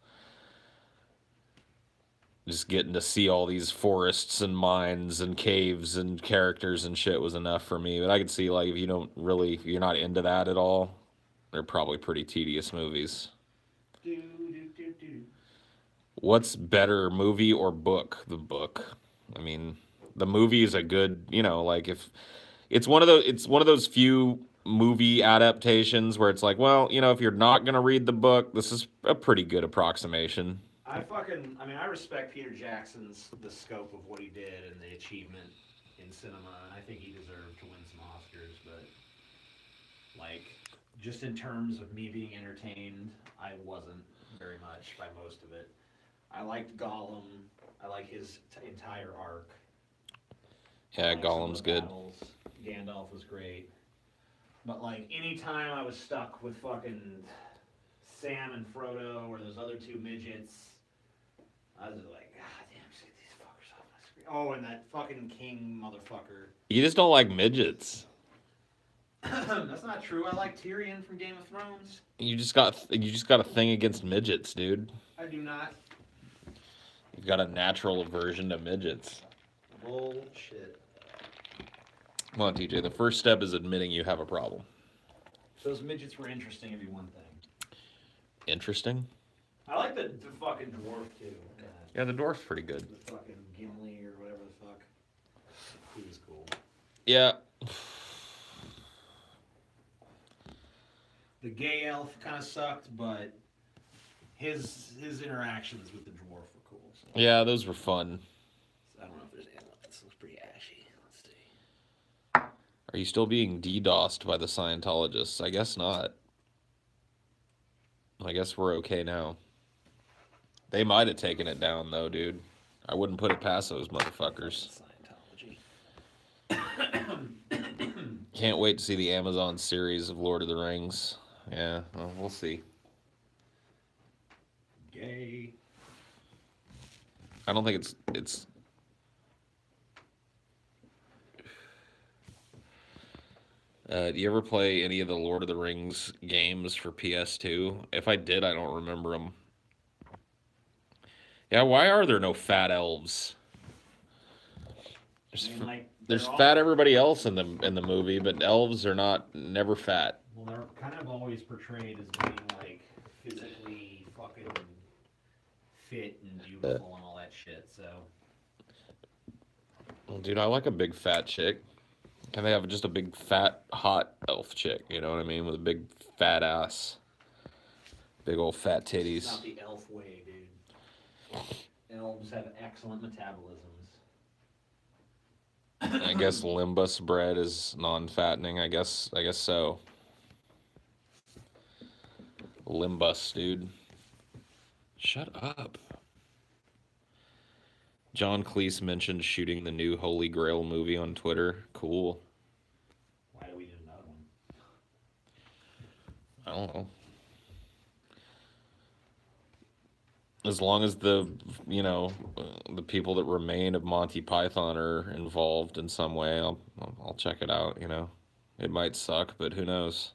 Just getting to see all these forests and mines and caves and characters and shit was enough for me. But I could see, like, if you don't really, if you're not into that at all, they're probably pretty tedious movies. Do, do, do, do. What's better, movie or book? The book. I mean, the movie is a good, you know, like if it's one of those few movie adaptations where it's like, well, you know, if you're not going to read the book, this is a pretty good approximation. I mean, I respect Peter Jackson's the scope of what he did and the achievement in cinema, and I think he deserved to win some Oscars. But like, just in terms of me being entertained, I wasn't very much by most of it. I liked Gollum. I like his entire arc. I Yeah, liked some of Gollum's the good. battles. Gandalf was great. But like, anytime I was stuck with fucking Sam and Frodo or those other two midgets, I was just like, God damn, just get these fuckers off my screen. Oh, and that fucking king motherfucker. You just don't like midgets. That's not true. I like Tyrion from Game of Thrones. You just got a thing against midgets, dude. I do not. You've got a natural aversion to midgets. Bullshit. Come on, TJ. The first step is admitting you have a problem. Those midgets were interesting, it'd be one thing. Interesting. I like the fucking dwarf, too. Yeah, the dwarf's pretty good. The fucking Gimli or whatever the fuck. He was cool. Yeah. The gay elf kind of sucked, but his interactions with the dwarf were cool. So. Yeah, those were fun. I don't know if there's any. This looks pretty ashy. Let's see. Are you still being DDoSed by the Scientologists? I guess not. I guess we're okay now. They might have taken it down, though, dude. I wouldn't put it past those motherfuckers. Scientology. Can't wait to see the Amazon series of Lord of the Rings. Yeah, well, we'll see. Gay. I don't think it's. Do you ever play any of the Lord of the Rings games for PS2? If I did, I don't remember them. Yeah, why are there no fat elves? There's fat everybody else in the movie, but elves are never fat. Well, they're kind of always portrayed as being like physically fucking fit and beautiful and all that shit. So, well, dude, I like a big fat chick. Can they have just a big fat hot elf chick? You know what I mean, with a big fat ass, big old fat titties. It's not the elf way, dude. Elves have excellent metabolisms. I guess Limbus bread is non-fattening. I guess so. Limbus, dude. Shut up. John Cleese mentioned shooting the new Holy Grail movie on Twitter. Cool. Why do we need another one? I don't know. As long as the people that remain of Monty Python are involved in some way, I'll check it out, you know. It might suck, but who knows?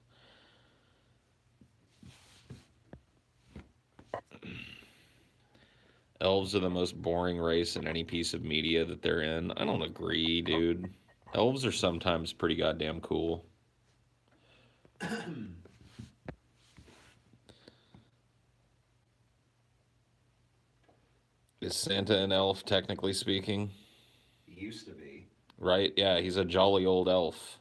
Elves are the most boring race in any piece of media that they're in. I don't agree, dude. Elves are sometimes pretty goddamn cool. Is Santa an elf, technically speaking? He used to be. Right? Yeah, he's a jolly old elf.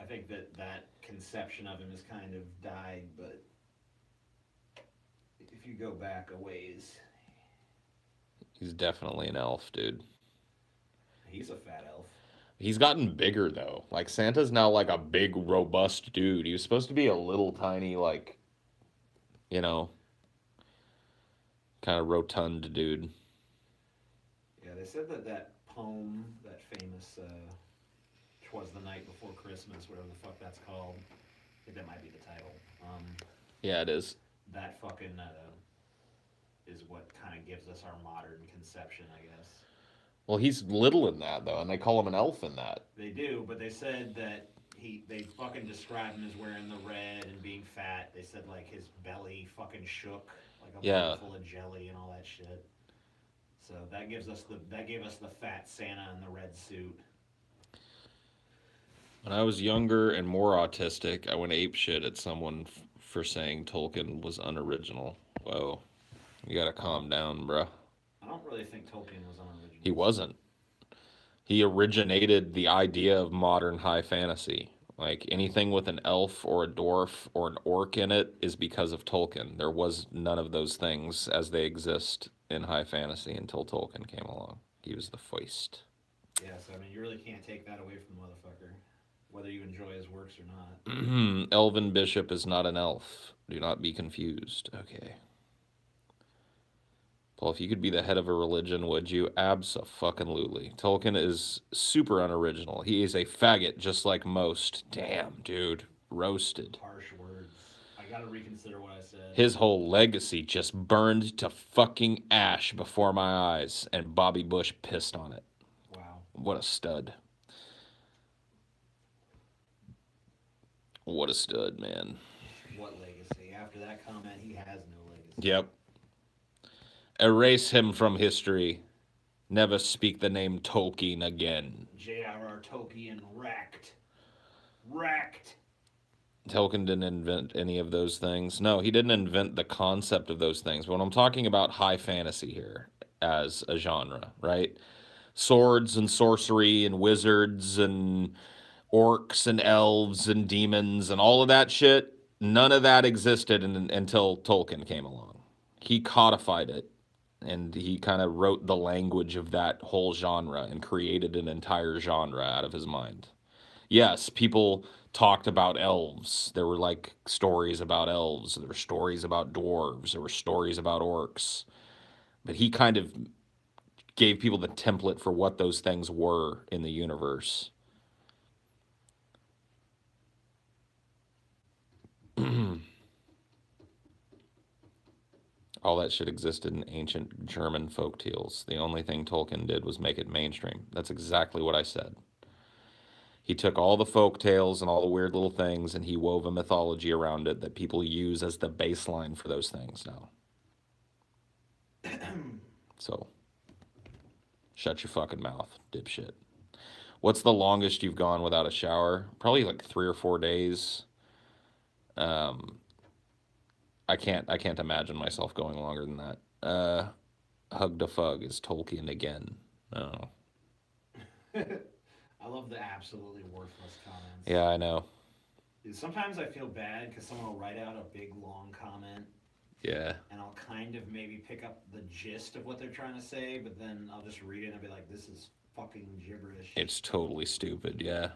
I think that conception of him has kind of died, but if you go back a ways, He's definitely an elf, dude. he's a fat elf. He's gotten bigger, though. Like, Santa's now, like, a big, robust dude. He was supposed to be a little tiny, like, you know, kind of rotund dude. said that that poem, that famous "'Twas the Night Before Christmas," whatever the fuck that's called. I think that might be the title. Yeah, it is. That fucking is what kind of gives us our modern conception, I guess. Well, he's little in that though, and they call him an elf in that. They do, but they said that they fucking described him as wearing the red and being fat. They said like his belly fucking shook like a bowl full of jelly and all that shit. So that gave us the fat Santa in the red suit. When I was younger and more autistic, I went apeshit at someone for saying Tolkien was unoriginal. Whoa, you gotta calm down, bruh. I don't really think Tolkien was unoriginal. He wasn't. He originated the idea of modern high fantasy. Like anything with an elf or a dwarf or an orc in it is because of Tolkien. There was none of those things as they exist in high fantasy until Tolkien came along. He was the first. Yeah, so I mean, you really can't take that away from the motherfucker, whether you enjoy his works or not. Elven bishop is not an elf. Do not be confused. Okay. Paul, if you could be the head of a religion, would you? Abso-fucking-lutely. Tolkien is super unoriginal. He is a faggot, just like most. Damn, dude. Roasted. Harsh words. I gotta reconsider what I said. His whole legacy just burned to fucking ash before my eyes, and Bobby Bush pissed on it. Wow. What a stud. What a stud, man. What legacy? After that comment, he has no legacy. Yep. Erase him from history. Never speak the name Tolkien again. J.R.R. Tolkien wrecked. Wrecked. Tolkien didn't invent any of those things. No, he didn't invent the concept of those things. But when I'm talking about high fantasy here as a genre, right? Swords and sorcery and wizards and orcs and elves and demons and all of that shit, none of that existed until Tolkien came along. He codified it. And he kind of wrote the language of that whole genre and created an entire genre out of his mind. Yes, people talked about elves. There were like stories about elves. There were stories about dwarves. There were stories about orcs. But he kind of gave people the template for what those things were in the universe. All that shit existed in ancient German folk tales. The only thing Tolkien did was make it mainstream. That's exactly what I said. He took all the folk tales and all the weird little things and he wove a mythology around it that people use as the baseline for those things now. So, shut your fucking mouth, dipshit. What's the longest you've gone without a shower? Probably like 3 or 4 days. I can't imagine myself going longer than that. Hug the Fug is Tolkien again. Oh. I love the absolutely worthless comments. Yeah, I know. Sometimes I feel bad because someone will write out a big long comment. Yeah. And I'll kind of maybe pick up the gist of what they're trying to say, but then I'll just read it and I'll be like, this is fucking gibberish. It's totally stupid, yeah.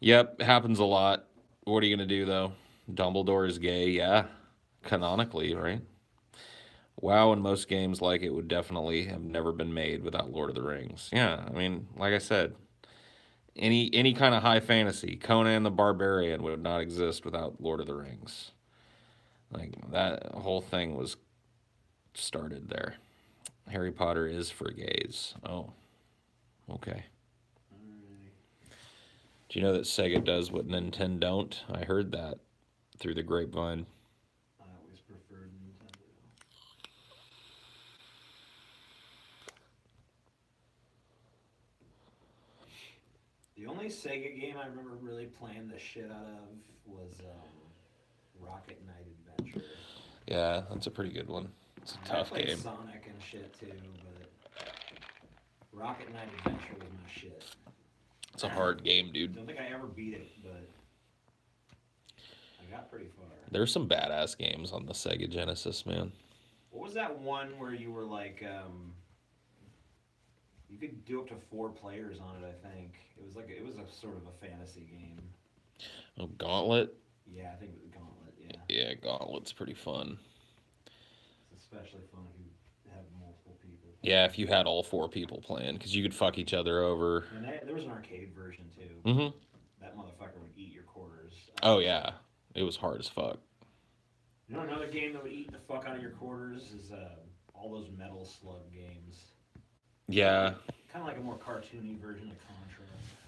Yep, happens a lot. What are you going to do, though? Dumbledore is gay, yeah. Canonically, right? WoW and most games like it would definitely have never been made without Lord of the Rings. Yeah, I mean, like I said, any kind of high fantasy, Conan the Barbarian would not exist without Lord of the Rings. Like, that whole thing was started there. Harry Potter is for gays. Oh, okay. Do you know that Sega does what Nintendo don't? I heard that through the grapevine. I always preferred Nintendo. The only Sega game I remember really playing the shit out of was Rocket Knight Adventure. Yeah, that's a pretty good one. It's a tough game. Sonic and shit too, but Rocket Knight Adventure was my shit. It's a hard game, dude. Don't think I ever beat it, but I got pretty far. There's some badass games on the Sega Genesis, man. What was that one where you were like, you could do up to 4 players on it? I think it was a sort of a fantasy game. Oh, Gauntlet? Yeah, I think it was Gauntlet. Yeah. Yeah, Gauntlet's pretty fun. It's especially fun if you have multiple people Yeah, if you had all 4 people playing, because you could fuck each other over. And there was an arcade version too. Mm-hmm. That motherfucker would eat your quarters. Oh, yeah. It was hard as fuck. You know, another game that would eat the fuck out of your quarters is all those Metal Slug games. Yeah. Kind of like a more cartoony version of Contra.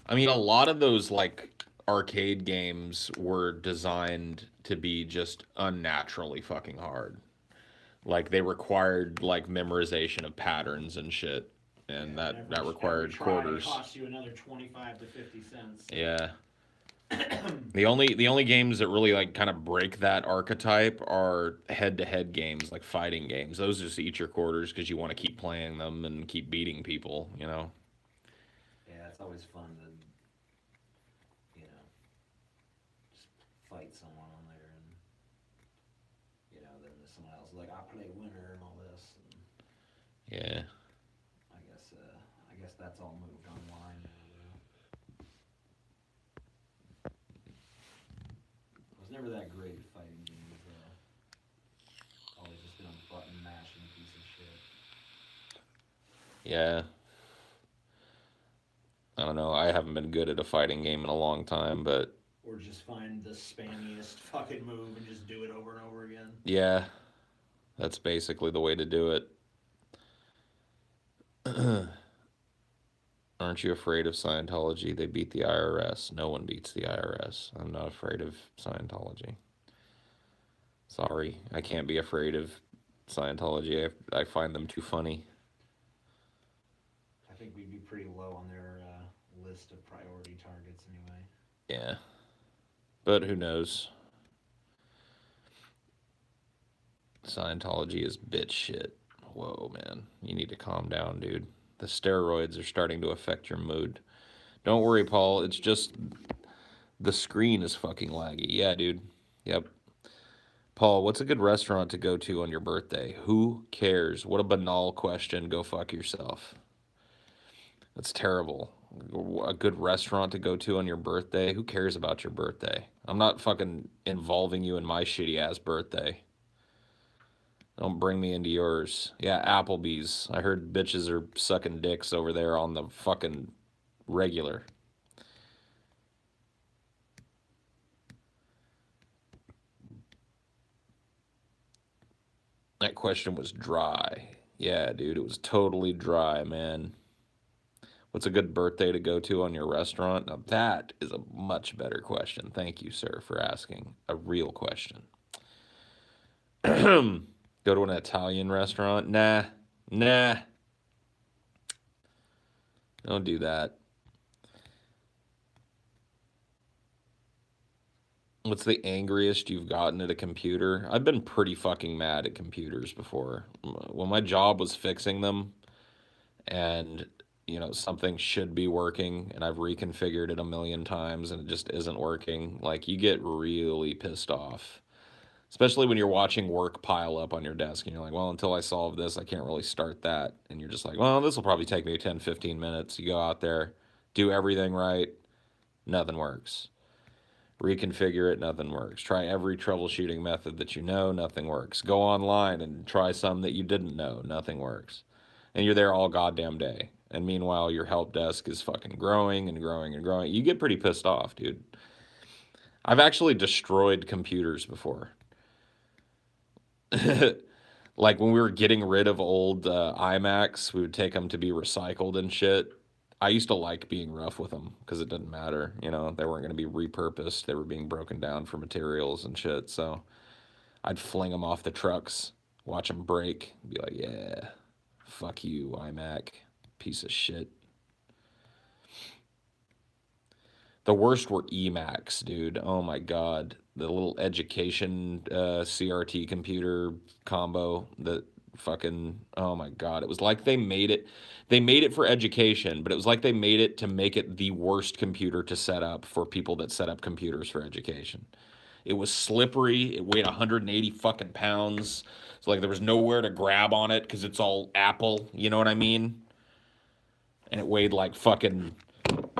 I mean, a lot of those, like, arcade games were designed to be just unnaturally fucking hard. Like, they required, like, memorization of patterns and shit. And Yeah, that every required try quarters. costs you another 25 to 50 cents. Yeah. The only games that really like kind of break that archetype are head-to-head games, like fighting games. Those just eat your quarters because you want to keep playing them and keep beating people, you know. Yeah, it's always fun to, just fight someone on there and, then there's someone else like, I play winner and all this. And Yeah. I guess that's all moved online now, I was never that great at fighting games, though. Always just been a button mashing piece of shit. Yeah. I don't know. I haven't been good at a fighting game in a long time, but Or just find the spammiest fucking move and just do it over and over again. yeah, that's basically the way to do it. Aren't you afraid of Scientology? They beat the IRS. No one beats the IRS. I'm not afraid of Scientology. Sorry, I can't be afraid of Scientology. I find them too funny. I think we'd be pretty low on their list of priority targets anyway. Yeah. But who knows? Scientology is bitch shit. Whoa, man. You need to calm down, dude. The steroids are starting to affect your mood. Don't worry, Paul. It's just the screen is fucking laggy. Yeah, dude. Yep. Paul, what's a good restaurant to go to on your birthday? Who cares? What a banal question. Go fuck yourself. That's terrible. A good restaurant to go to on your birthday? Who cares about your birthday? I'm not fucking involving you in my shitty ass birthday. Don't bring me into yours. Yeah, Applebee's. I heard bitches are sucking dicks over there on the fucking regular. That question was dry. Yeah, dude, it was totally dry, man. What's a good birthday to go to on your restaurant? Now, that is a much better question. Thank you, sir, for asking a real question. Go to an Italian restaurant? Nah. Don't do that. What's the angriest you've gotten at a computer? I've been pretty fucking mad at computers before. When my job was fixing them and, something should be working and I've reconfigured it a million times and it just isn't working, like, you get really pissed off. Especially when you're watching work pile up on your desk and you're like, well, until I solve this, I can't really start that. And you're just like, well, this will probably take me 10, 15 minutes. You go out there, do everything right, nothing works. Reconfigure it, nothing works. Try every troubleshooting method that you know, nothing works. Go online and try some that you didn't know, nothing works. And you're there all goddamn day. And meanwhile, your help desk is fucking growing and growing and growing. You get pretty pissed off, dude. I've actually destroyed computers before. Like when we were getting rid of old iMacs, we would take them to be recycled and shit. I used to like being rough with them because it didn't matter. They weren't going to be repurposed. They were being broken down for materials and shit. So I'd fling them off the trucks, watch them break, be like, yeah, fuck you, iMac, piece of shit. The worst were eMacs, dude. Oh my God. The little education CRT computer combo that fucking, oh my God. It was like they made it for education, but it was like they made it to make it the worst computer to set up for people that set up computers for education. It was slippery. It weighed 180 fucking pounds. It's like there was nowhere to grab on it because it's all Apple. You know what I mean? And it weighed like fucking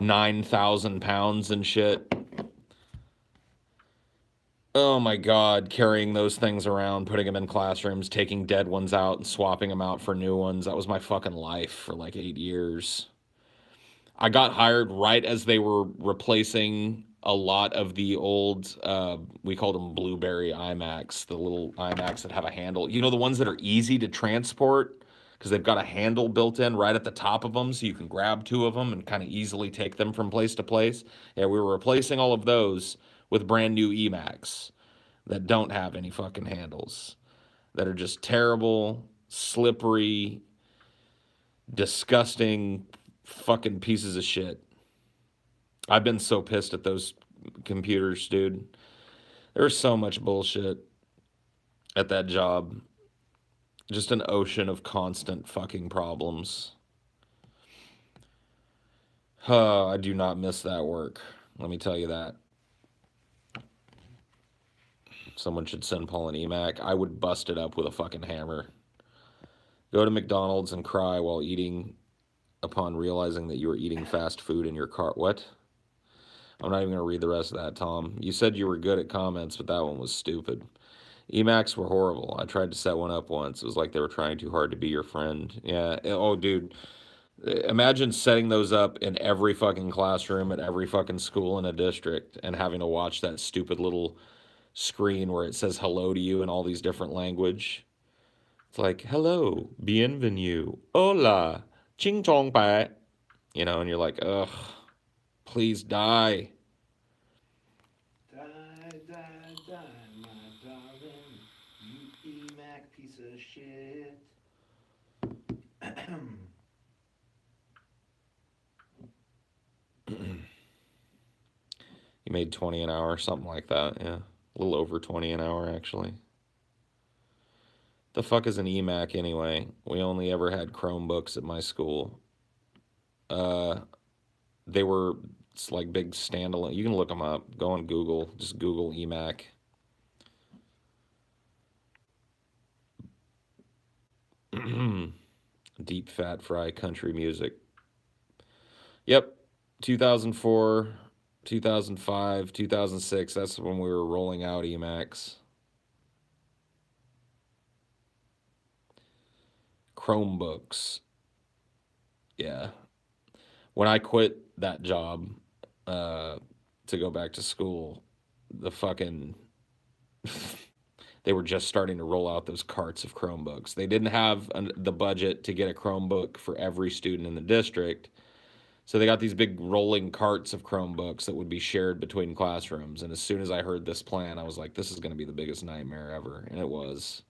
9,000 pounds and shit. Oh my God, carrying those things around, putting them in classrooms, taking dead ones out and swapping them out for new ones. That was my fucking life for like 8 years. I got hired right as they were replacing a lot of the old, we called them blueberry iMacs, the little iMacs that have a handle. You know, the ones that are easy to transport because they've got a handle built in right at the top of them so you can grab two of them and kind of easily take them from place to place. Yeah, we were replacing all of those with brand new eMacs that don't have any fucking handles, that are just terrible, slippery, disgusting fucking pieces of shit. I've been so pissed at those computers, dude. There's so much bullshit at that job. Just an ocean of constant fucking problems. I do not miss that work. Let me tell you that. Someone should send Paul an eMac. I would bust it up with a fucking hammer. Go to McDonald's and cry while eating upon realizing that you were eating fast food in your car. What? I'm not even going to read the rest of that, Tom. You said you were good at comments, but that one was stupid. Emacs were horrible. I tried to set one up once. It was like they were trying too hard to be your friend. Yeah. Oh, dude. Imagine setting those up in every fucking classroom at every fucking school in a district and having to watch that stupid little screen where it says hello to you in all these different language. It's like, hello, bienvenue, hola, ching chong bai. You know, and you're like, ugh, please die. Die, die, die, my darling. You EMAC piece of shit. You made 20 an hour, something like that, yeah. A little over 20 an hour, actually. The fuck is an eMac anyway? We only ever had Chromebooks at my school. They were, it's like big standalone. You can look them up. Go on Google. Just Google eMac. Deep fat fry country music. Yep. 2004, 2005, 2006. That's when we were rolling out eMacs. Chromebooks. Yeah. When I quit that job to go back to school, the fucking they were just starting to roll out those carts of Chromebooks. They didn't have the budget to get a Chromebook for every student in the district. So they got these big rolling carts of Chromebooks that would be shared between classrooms. And as soon as I heard this plan, I was like, this is going to be the biggest nightmare ever. And it was.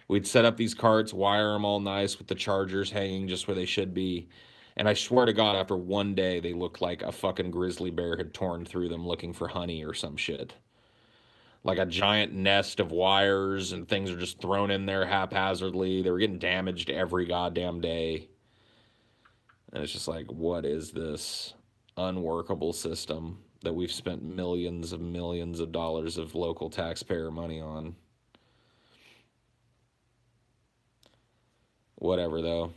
We'd set up these carts, wire them all nice with the chargers hanging just where they should be. And I swear to God, after one day, they looked like a fucking grizzly bear had torn through them looking for honey or some shit. Like a giant nest of wires and things are just thrown in there haphazardly. They were getting damaged every goddamn day. And it's just like, what is this unworkable system that we've spent millions of dollars of local taxpayer money on? Whatever, though.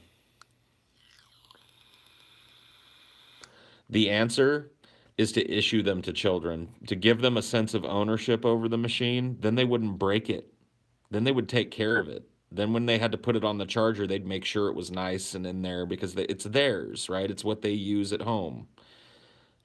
The answer is to issue them to children, to give them a sense of ownership over the machine. Then they wouldn't break it. Then they would take care of it. Then when they had to put it on the charger, they'd make sure it was nice and in there because it's theirs, right? It's what they use at home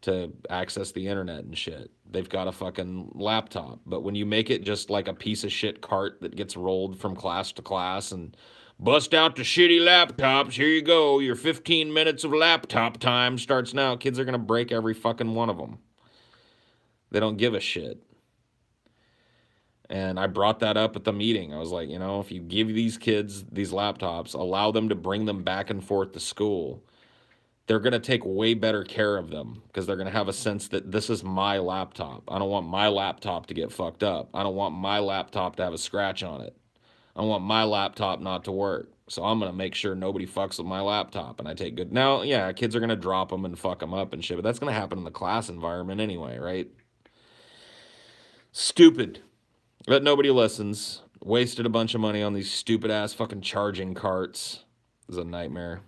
to access the internet and shit. They've got a fucking laptop. But when you make it just like a piece of shit cart that gets rolled from class to class and bust out the shitty laptops, here you go, your 15 minutes of laptop time starts now. Kids are going to break every fucking one of them. They don't give a shit. And I brought that up at the meeting. I was like, you know, if you give these kids these laptops, allow them to bring them back and forth to school, they're going to take way better care of them because they're going to have a sense that this is my laptop. I don't want my laptop to get fucked up. I don't want my laptop to have a scratch on it. I want my laptop not to work. So I'm going to make sure nobody fucks with my laptop and I take good. Now, yeah, kids are going to drop them and fuck them up and shit, but that's going to happen in the class environment anyway, right? Stupid. But nobody listens. Wasted a bunch of money on these stupid ass fucking charging carts. It was a nightmare.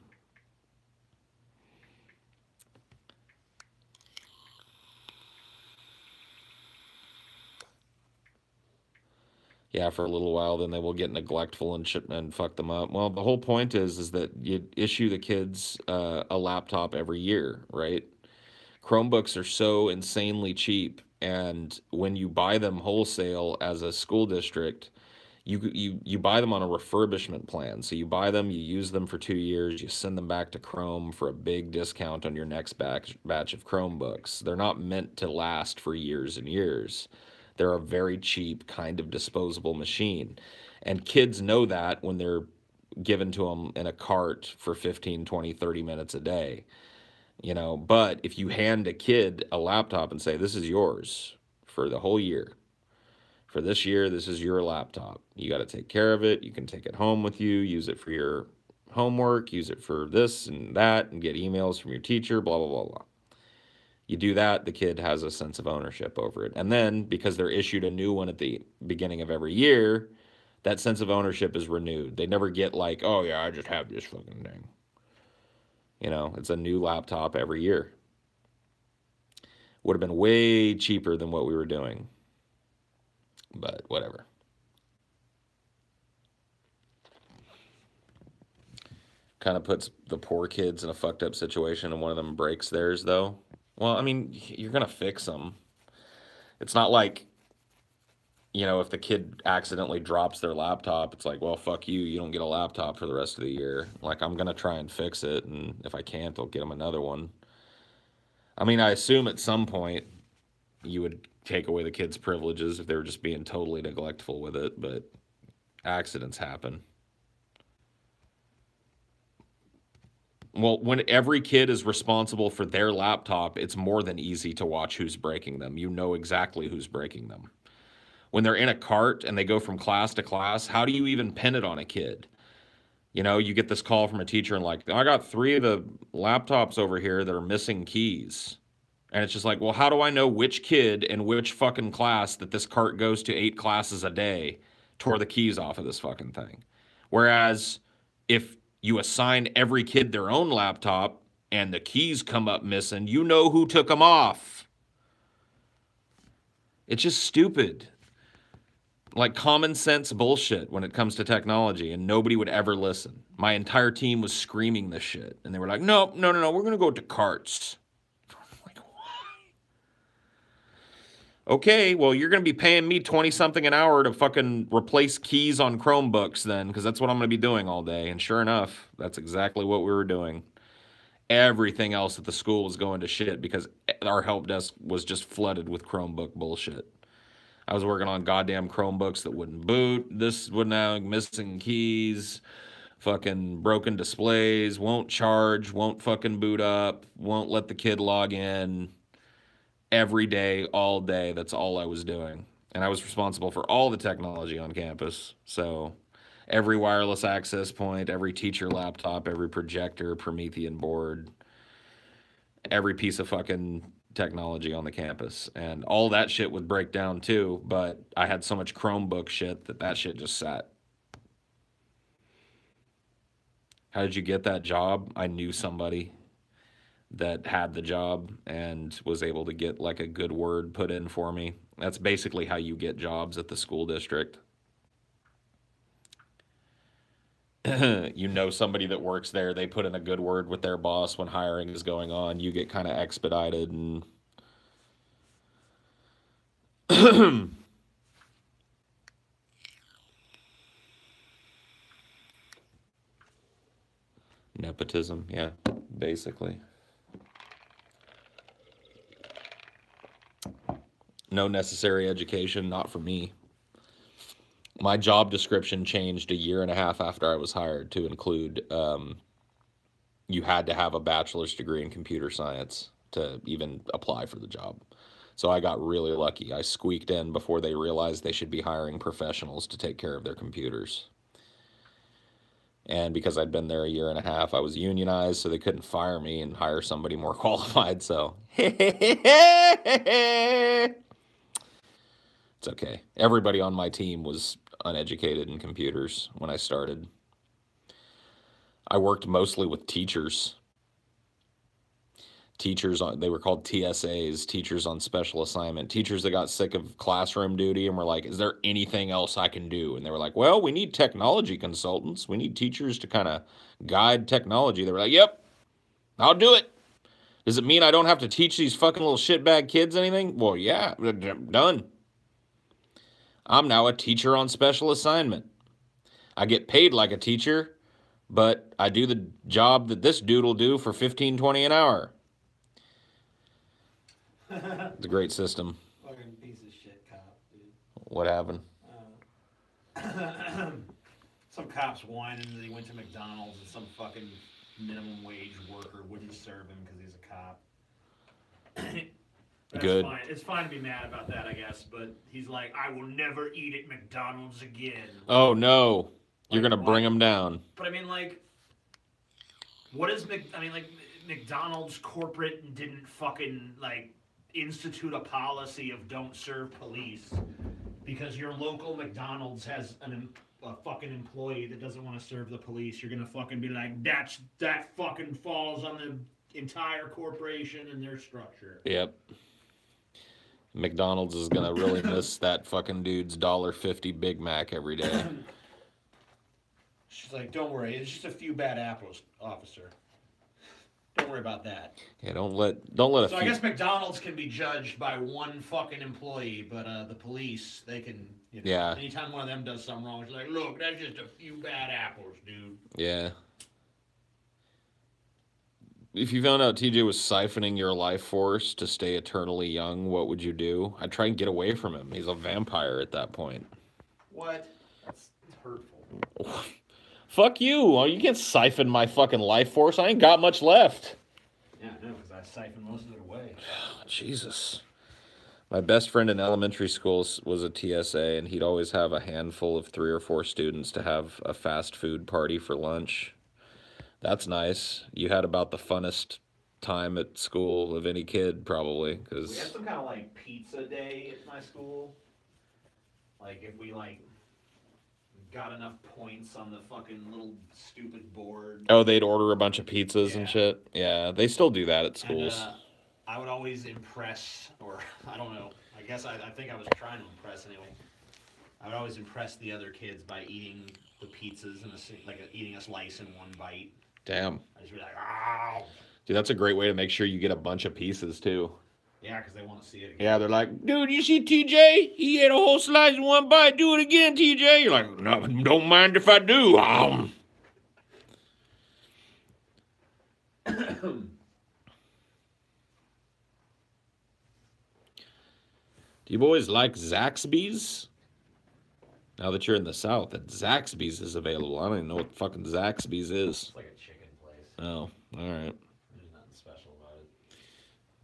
Yeah, for a little while, then they will get neglectful and shit and fuck them up. Well, the whole point is that you issue the kids a laptop every year, right? Chromebooks are so insanely cheap, and when you buy them wholesale as a school district, you buy them on a refurbishment plan. So you buy them, you use them for 2 years, you send them back to Chrome for a big discount on your next batch of Chromebooks. They're not meant to last for years and years. They're a very cheap kind of disposable machine. And kids know that when they're given to them in a cart for 15, 20, 30 minutes a day. But if you hand a kid a laptop and say, this is yours for the whole year, for this year, this is your laptop. You got to take care of it. You can take it home with you, use it for your homework, use it for this and that, and get emails from your teacher, blah, blah, blah, blah. You do that, the kid has a sense of ownership over it. And then, because they're issued a new one at the beginning of every year, that sense of ownership is renewed. They never get like, oh yeah, I just have this fucking thing. It's a new laptop every year. Would have been way cheaper than what we were doing. But whatever. Kind of puts the poor kids in a fucked up situation, and one of them breaks theirs, though. Well, I mean, you're going to fix them. It's not like, if the kid accidentally drops their laptop, it's like, well, fuck you. You don't get a laptop for the rest of the year. Like, I'm going to try and fix it, and if I can't, I'll get them another one. I mean, I assume at some point you would take away the kids' privileges if they were just being totally neglectful with it, but accidents happen. Well, when every kid is responsible for their laptop, it's more than easy to watch who's breaking them. You know exactly who's breaking them. When they're in a cart and they go from class to class, how do you even pin it on a kid? You get this call from a teacher and like, I got 3 of the laptops over here that are missing keys. And it's just like, well, how do I know which kid in which fucking class that this cart goes to 8 classes a day tore the keys off of this fucking thing? Whereas if you assign every kid their own laptop and the keys come up missing, you know who took them off. It's just stupid. Like common sense bullshit when it comes to technology, and nobody would ever listen. My entire team was screaming this shit, and they were like, no, we're going to go to carts. Like, why? Okay, well, you're going to be paying me 20-something an hour to fucking replace keys on Chromebooks then, because that's what I'm going to be doing all day. And sure enough, that's exactly what we were doing. Everything else at the school was going to shit because our help desk was just flooded with Chromebook bullshit. I was working on goddamn Chromebooks that wouldn't boot. This wouldn't have missing keys, fucking broken displays, won't charge, won't fucking boot up, won't let the kid log in. Every day, all day, that's all I was doing. And I was responsible for all the technology on campus. So every wireless access point, every teacher laptop, every projector, Promethean board, every piece of fucking technology on the campus, and all that shit would break down too, but I had so much Chromebook shit that shit just sat. How did you get that job? I knew somebody that had the job and was able to get like a good word put in for me. That's basically how you get jobs at the school district. Somebody that works there, they put in a good word with their boss when hiring is going on, you get kind of expedited and nepotism, yeah, basically. No necessary education, not for me. My job description changed 1.5 years after I was hired to include you had to have a bachelor's degree in computer science to even apply for the job. So I got really lucky. I squeaked in before they realized they should be hiring professionals to take care of their computers. And because I'd been there 1.5 years, I was unionized, so they couldn't fire me and hire somebody more qualified. So it's okay. Everybody on my team was uneducated in computers when I started. I worked mostly with teachers. teachers on, they were called TSAs, teachers on special assignment, teachers that got sick of classroom duty and were like, is there anything else I can do? And they were like, well, we need technology consultants. We need teachers to kind of guide technology. They were like, yep, I'll do it. Does it mean I don't have to teach these fucking little shitbag kids anything? Well, yeah, done. I'm now a teacher on special assignment. I get paid like a teacher, but I do the job that this dude will do for $15, $20 an hour. It's a great system. Fucking piece of shit cop, dude. What happened? Some cops whining that he went to McDonald's and some fucking minimum wage worker wouldn't serve him because he's a cop. That's Good. Fine. It's fine to be mad about that, I guess, but he's like, I will never eat at McDonald's again. Oh, no. You're going to bring him down. But I mean, like, what is McDonald's corporate didn't fucking, like, institute a policy of don't serve police because your local McDonald's has a fucking employee that doesn't want to serve the police. You're gonna fucking be like, that fucking falls on the entire corporation and their structure. Yep. McDonald's is going to really miss that fucking dude's $1.50 Big Mac every day. She's like, don't worry, it's just a few bad apples, officer. Don't worry about that. Yeah, don't let a So few... I guess McDonald's can be judged by one fucking employee, but the police, they can, you know, Yeah. anytime one of them does something wrong, it's like, look, that's just a few bad apples, dude. Yeah. If you found out TJ was siphoning your life force to stay eternally young, what would you do? I'd try and get away from him. He's a vampire at that point. What? That's hurtful. Fuck you. You can't siphon my fucking life force. I ain't got much left. Yeah, I know, because I siphoned most of it away. Jesus. My best friend in elementary school was a TSA, and he'd always have a handful of 3 or 4 students to have a fast food party for lunch. That's nice. You had about the funnest time at school of any kid, probably. We had 'Cause some kind of, like, pizza day at my school. Like, if we, like, got enough points on the fucking little stupid board. oh, they'd order a bunch of pizzas and Yeah. shit. Yeah, they still do that at schools. And, I would always impress, or I don't know, I guess I think I was trying to impress anyway. I would always impress the other kids by eating the pizzas and eating a slice in one bite. Damn. I just be like, ow. Dude, that's a great way to make sure you get a bunch of pieces, too. Yeah, because they want to see it again. Yeah, they're like, dude, you see TJ? He ate a whole slice in one bite. Do it again, TJ. You're like, no, don't mind if I do. Do you boys like Zaxby's? Now that you're in the South, that Zaxby's is available. I don't even know what fucking Zaxby's is. It's like a chicken place. Oh, all right. There's nothing special about it.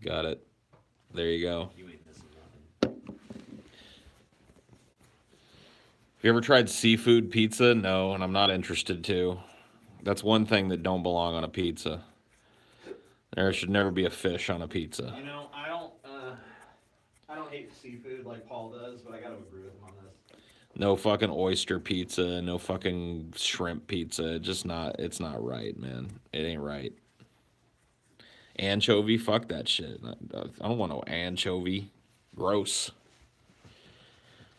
Got it. There you go. You ain't missing nothing. Have you ever tried seafood pizza? No, and I'm not interested to. That's one thing that don't belong on a pizza. There should never be a fish on a pizza. You know, I don't hate seafood like Paul does, but I gotta agree with him on this. No fucking oyster pizza, no fucking shrimp pizza. It's not right, man. It ain't right. Anchovy, fuck that shit. I don't want no anchovy. Gross.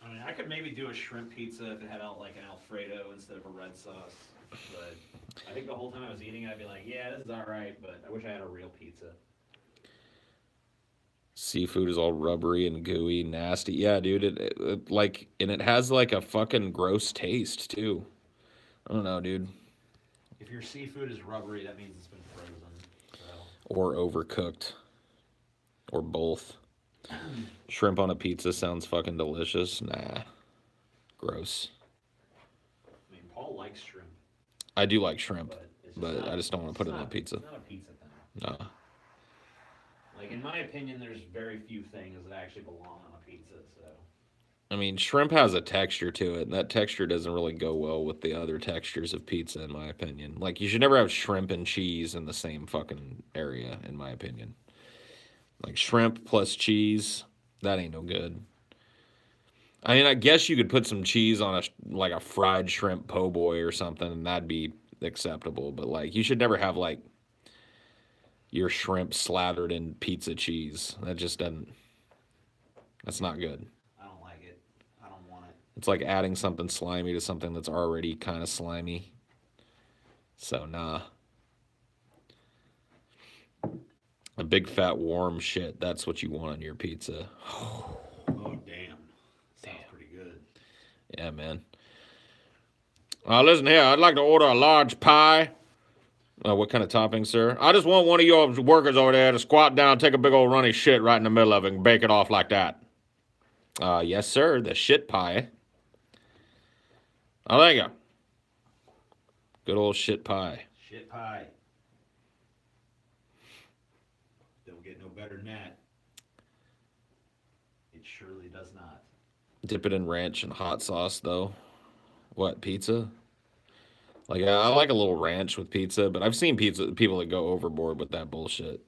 I mean, I could maybe do a shrimp pizza if it had like an Alfredo instead of a red sauce. But I think the whole time I was eating, I'd be like, yeah, this is all right, but I wish I had a real pizza. Seafood is all rubbery and gooey, nasty. Yeah, dude, it has like a fucking gross taste too. I don't know, dude. If your seafood is rubbery, that means it's been frozen. So. Or overcooked. Or both. Shrimp on a pizza sounds fucking delicious. Nah. Gross. I mean, Paul likes shrimp. I do like shrimp, But, but I just don't want to put it on a pizza. It's not a pizza thing. No. Like, in my opinion, there's very few things that actually belong on a pizza, so. I mean, shrimp has a texture to it, and that texture doesn't really go well with the other textures of pizza, in my opinion. Like, you should never have shrimp and cheese in the same fucking area, in my opinion. Like, shrimp plus cheese, that ain't no good. I mean, I guess you could put some cheese on a fried shrimp po' boy or something, and that'd be acceptable. But, like, you should never have, like, your shrimp slathered in pizza cheese. That just doesn't. That's not good. I don't like it. I don't want it. It's like adding something slimy to something that's already kind of slimy. So, nah. A big fat warm shit. That's what you want on your pizza. Oh, damn. Sounds pretty good. Yeah, man. Listen here. I'd like to order a large pie. What kind of topping, sir? I just want one of your workers over there to squat down, take a big old runny shit right in the middle of it and bake it off like that. Yes, sir. The shit pie. Oh, thank you. Good old shit pie. Shit pie. Don't get no better than that. It surely does not. Dip it in ranch and hot sauce, though. What, pizza? Like, I like a little ranch with pizza, but I've seen people that go overboard with that bullshit.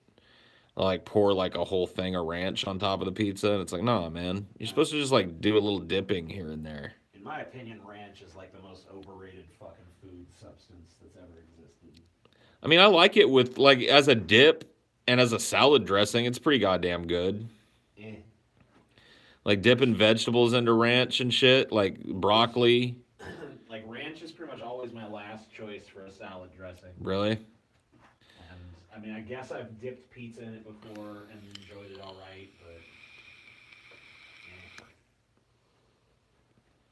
I like pour like a whole thing of ranch on top of the pizza, and it's like, nah, man. You're supposed to just like do a little dipping here and there. In my opinion, ranch is like the most overrated fucking food substance that's ever existed. I mean, I like it with like as a dip and as a salad dressing. It's pretty goddamn good. Eh. Like dipping vegetables into ranch and shit, like broccoli. Like ranch is pretty much always my last choice for a salad dressing. Really? And I mean, I guess I've dipped pizza in it before and enjoyed it all right,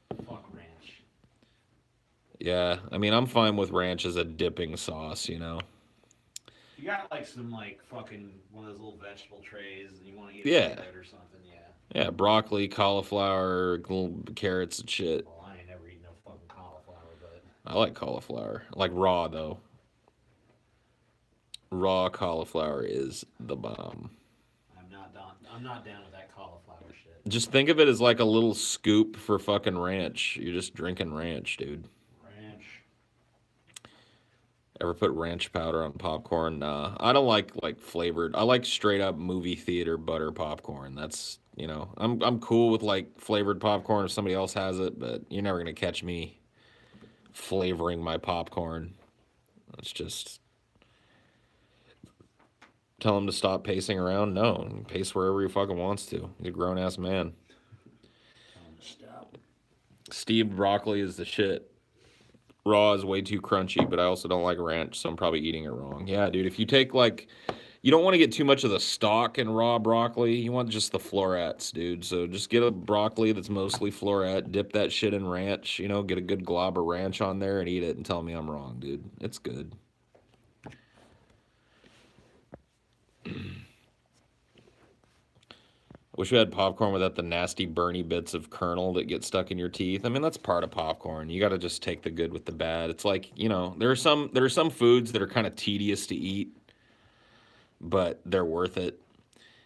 but fuck ranch. Yeah, I mean, I'm fine with ranch as a dipping sauce, you know. You got like some like fucking one of those little vegetable trays and you want to eat Yeah. it or something, yeah. Yeah, broccoli, cauliflower, little carrots and shit. Well, I ain't never eaten no fucking cauliflower, but I like cauliflower. I like raw, though. Raw cauliflower is the bomb. I'm not down with that cauliflower shit. Just think of it as like a little scoop for fucking ranch. You're just drinking ranch, dude. Ranch. Ever put ranch powder on popcorn? Nah. I don't like flavored. I like straight up movie theater butter popcorn. That's, you know, I'm cool with like flavored popcorn if somebody else has it, but you're never gonna catch me flavoring my popcorn. It's just tell him to stop pacing around. No, pace wherever he fucking wants to. He's a grown ass man. Stop. Steamed broccoli is the shit. Raw is way too crunchy, but I also don't like ranch, so I'm probably eating it wrong. Yeah, dude, if you take like, you don't want to get too much of the stalk in raw broccoli. You want just the florets, dude. So just get a broccoli that's mostly floret, dip that shit in ranch, you know, get a good glob of ranch on there and eat it and tell me I'm wrong, dude. It's good. Wish we had popcorn without the nasty burny bits of kernel that get stuck in your teeth. I mean, that's part of popcorn. You got to just take the good with the bad. It's like, you know, there are some foods that are kind of tedious to eat, but they're worth it.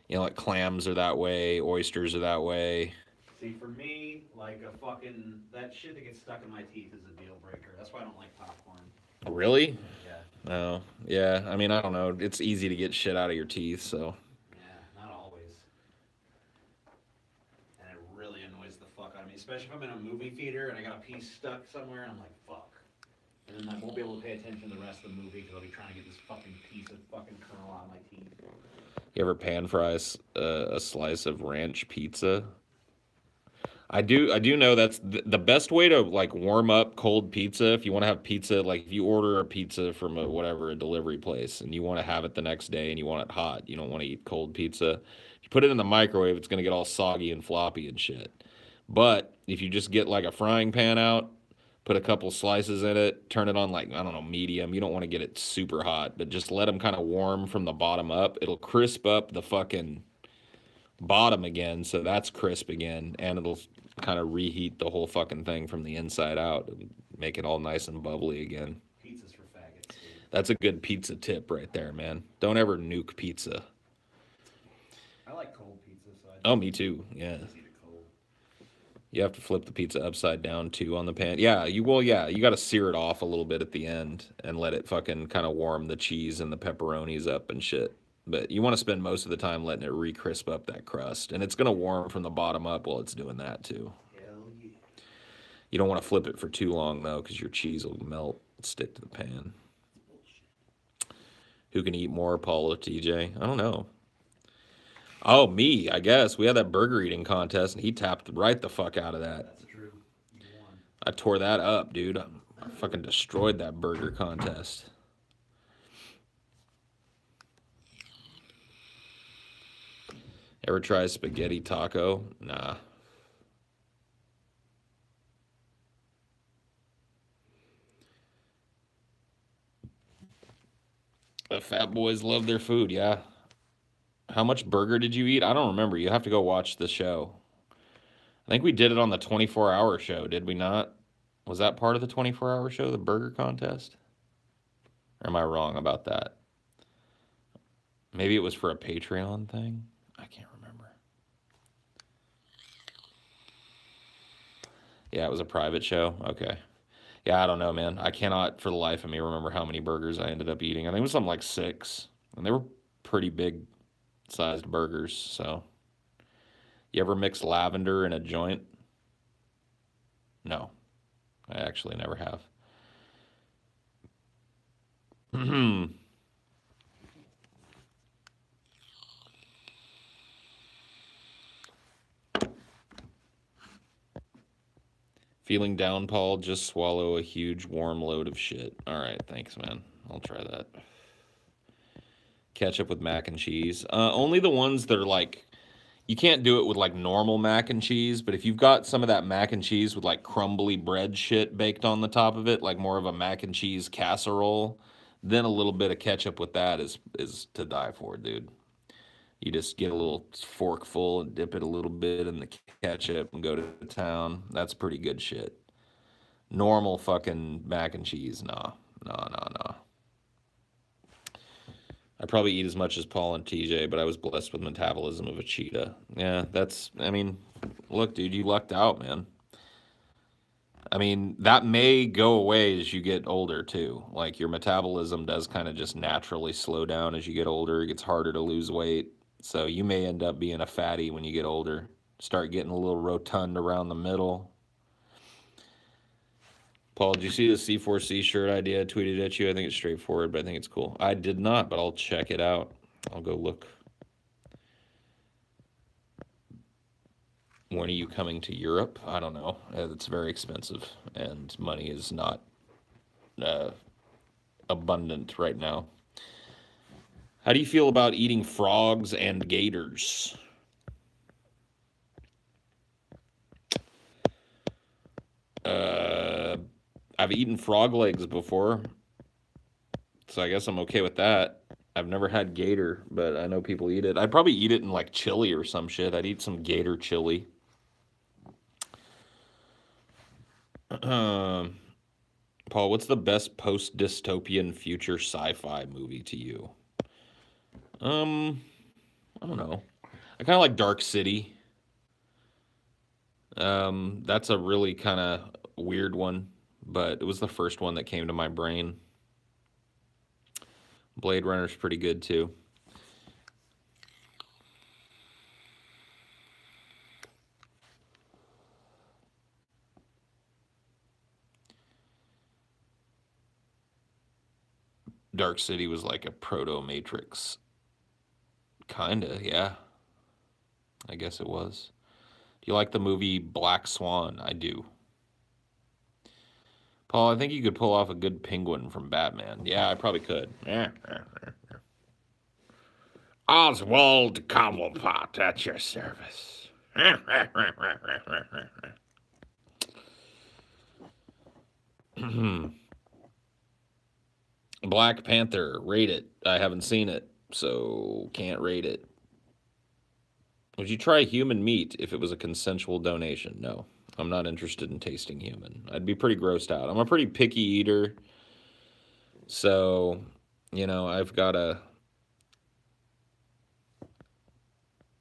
You know, like clams are that way, oysters are that way. See, for me, like a fucking that shit that gets stuck in my teeth is a deal breaker. That's why I don't like popcorn. Really? Yeah. Oh, yeah. I mean, I don't know. It's easy to get shit out of your teeth, so. Yeah, not always. And it really annoys the fuck out of me, especially if I'm in a movie theater and I got a piece stuck somewhere and I'm like, fuck. And then I won't be able to pay attention to the rest of the movie because I'll be trying to get this fucking piece of fucking kernel out of my teeth. You ever pan fry a slice of ranch pizza? I do know that's the best way to like warm up cold pizza. If you want to have pizza, like if you order a pizza from a delivery place and you want to have it the next day and you want it hot, you don't want to eat cold pizza. If you put it in the microwave, it's going to get all soggy and floppy and shit. But if you just get like a frying pan out, put a couple slices in it, turn it on like, I don't know, medium. You don't want to get it super hot, but just let them kind of warm from the bottom up. It'll crisp up the fucking bottom again, so that's crisp again, and it'll kind of reheat the whole fucking thing from the inside out and make it all nice and bubbly again. Pizza's for faggots, dude. That's a good pizza tip right there, man. Don't ever nuke pizza. I like cold pizza, so Oh, me too. Yeah. just eat it cold. You have to flip the pizza upside down too on the pan. Yeah, you got to sear it off a little bit at the end and let it fucking kind of warm the cheese and the pepperonis up and shit. But you want to spend most of the time letting it re-crisp up that crust. And it's going to warm from the bottom up while it's doing that too. Hell yeah. You don't want to flip it for too long though, because your cheese will melt and stick to the pan. Who can eat more, Paul or TJ? I don't know. Oh, me, I guess. We had that burger eating contest, and he tapped right the fuck out of that. That's true. You won. I tore that up, dude. I fucking destroyed that burger contest. Ever try spaghetti taco? Nah. The fat boys love their food, yeah. How much burger did you eat? I don't remember. You have to go watch the show. I think we did it on the 24-hour show, did we not? Was that part of the 24-hour show, the burger contest? Or am I wrong about that? Maybe it was for a Patreon thing? I can't remember. Yeah, it was a private show? Okay. Yeah, I don't know, man. I cannot, for the life of me, remember how many burgers I ended up eating. I think it was something like 6. And they were pretty big-sized burgers, so... You ever mix lavender in a joint? No. I actually never have. Feeling down, Paul? Just swallow a huge warm load of shit. All right, thanks, man. I'll try that. Ketchup with mac and cheese. Only the ones that are like... You can't do it with like normal mac and cheese, but if you've got some of that mac and cheese with like crumbly bread shit baked on the top of it, like more of a mac and cheese casserole, then a little bit of ketchup with that is to die for, dude. You just get a little fork full and dip it a little bit in the ketchup and go to town. That's pretty good shit. Normal fucking mac and cheese, nah. I probably eat as much as Paul and TJ, but I was blessed with metabolism of a cheetah. Yeah, I mean, look, dude, you lucked out, man. I mean, that may go away as you get older, too. Like, your metabolism does kind of just naturally slow down as you get older. It gets harder to lose weight. So you may end up being a fatty when you get older. Start getting a little rotund around the middle. Paul, did you see the C4C shirt idea I tweeted at you? I think it's straightforward, but I think it's cool. I did not, but I'll check it out. I'll go look. When are you coming to Europe? I don't know. It's very expensive, and money is not abundant right now. How do you feel about eating frogs and gators? I've eaten frog legs before, so I guess I'm okay with that. I've never had gator, but I know people eat it. I'd probably eat it in like chili or some shit. I'd eat some gator chili. Paul, what's the best post-dystopian future sci-fi movie to you? I don't know. I kind of like Dark City. That's a really kind of weird one, but it was the first one that came to my brain. Blade Runner's pretty good too. Dark City was like a proto-Matrix. Kinda, yeah. I guess it was. Do you like the movie Black Swan? I do. Paul, I think you could pull off a good penguin from Batman. Yeah, I probably could. Oswald Cobblepot at your service. Black Panther, rate it. I haven't seen it, so can't rate it. Would you try human meat if it was a consensual donation? No, I'm not interested in tasting human. I'd be pretty grossed out. I'm a pretty picky eater, so, you know, I've got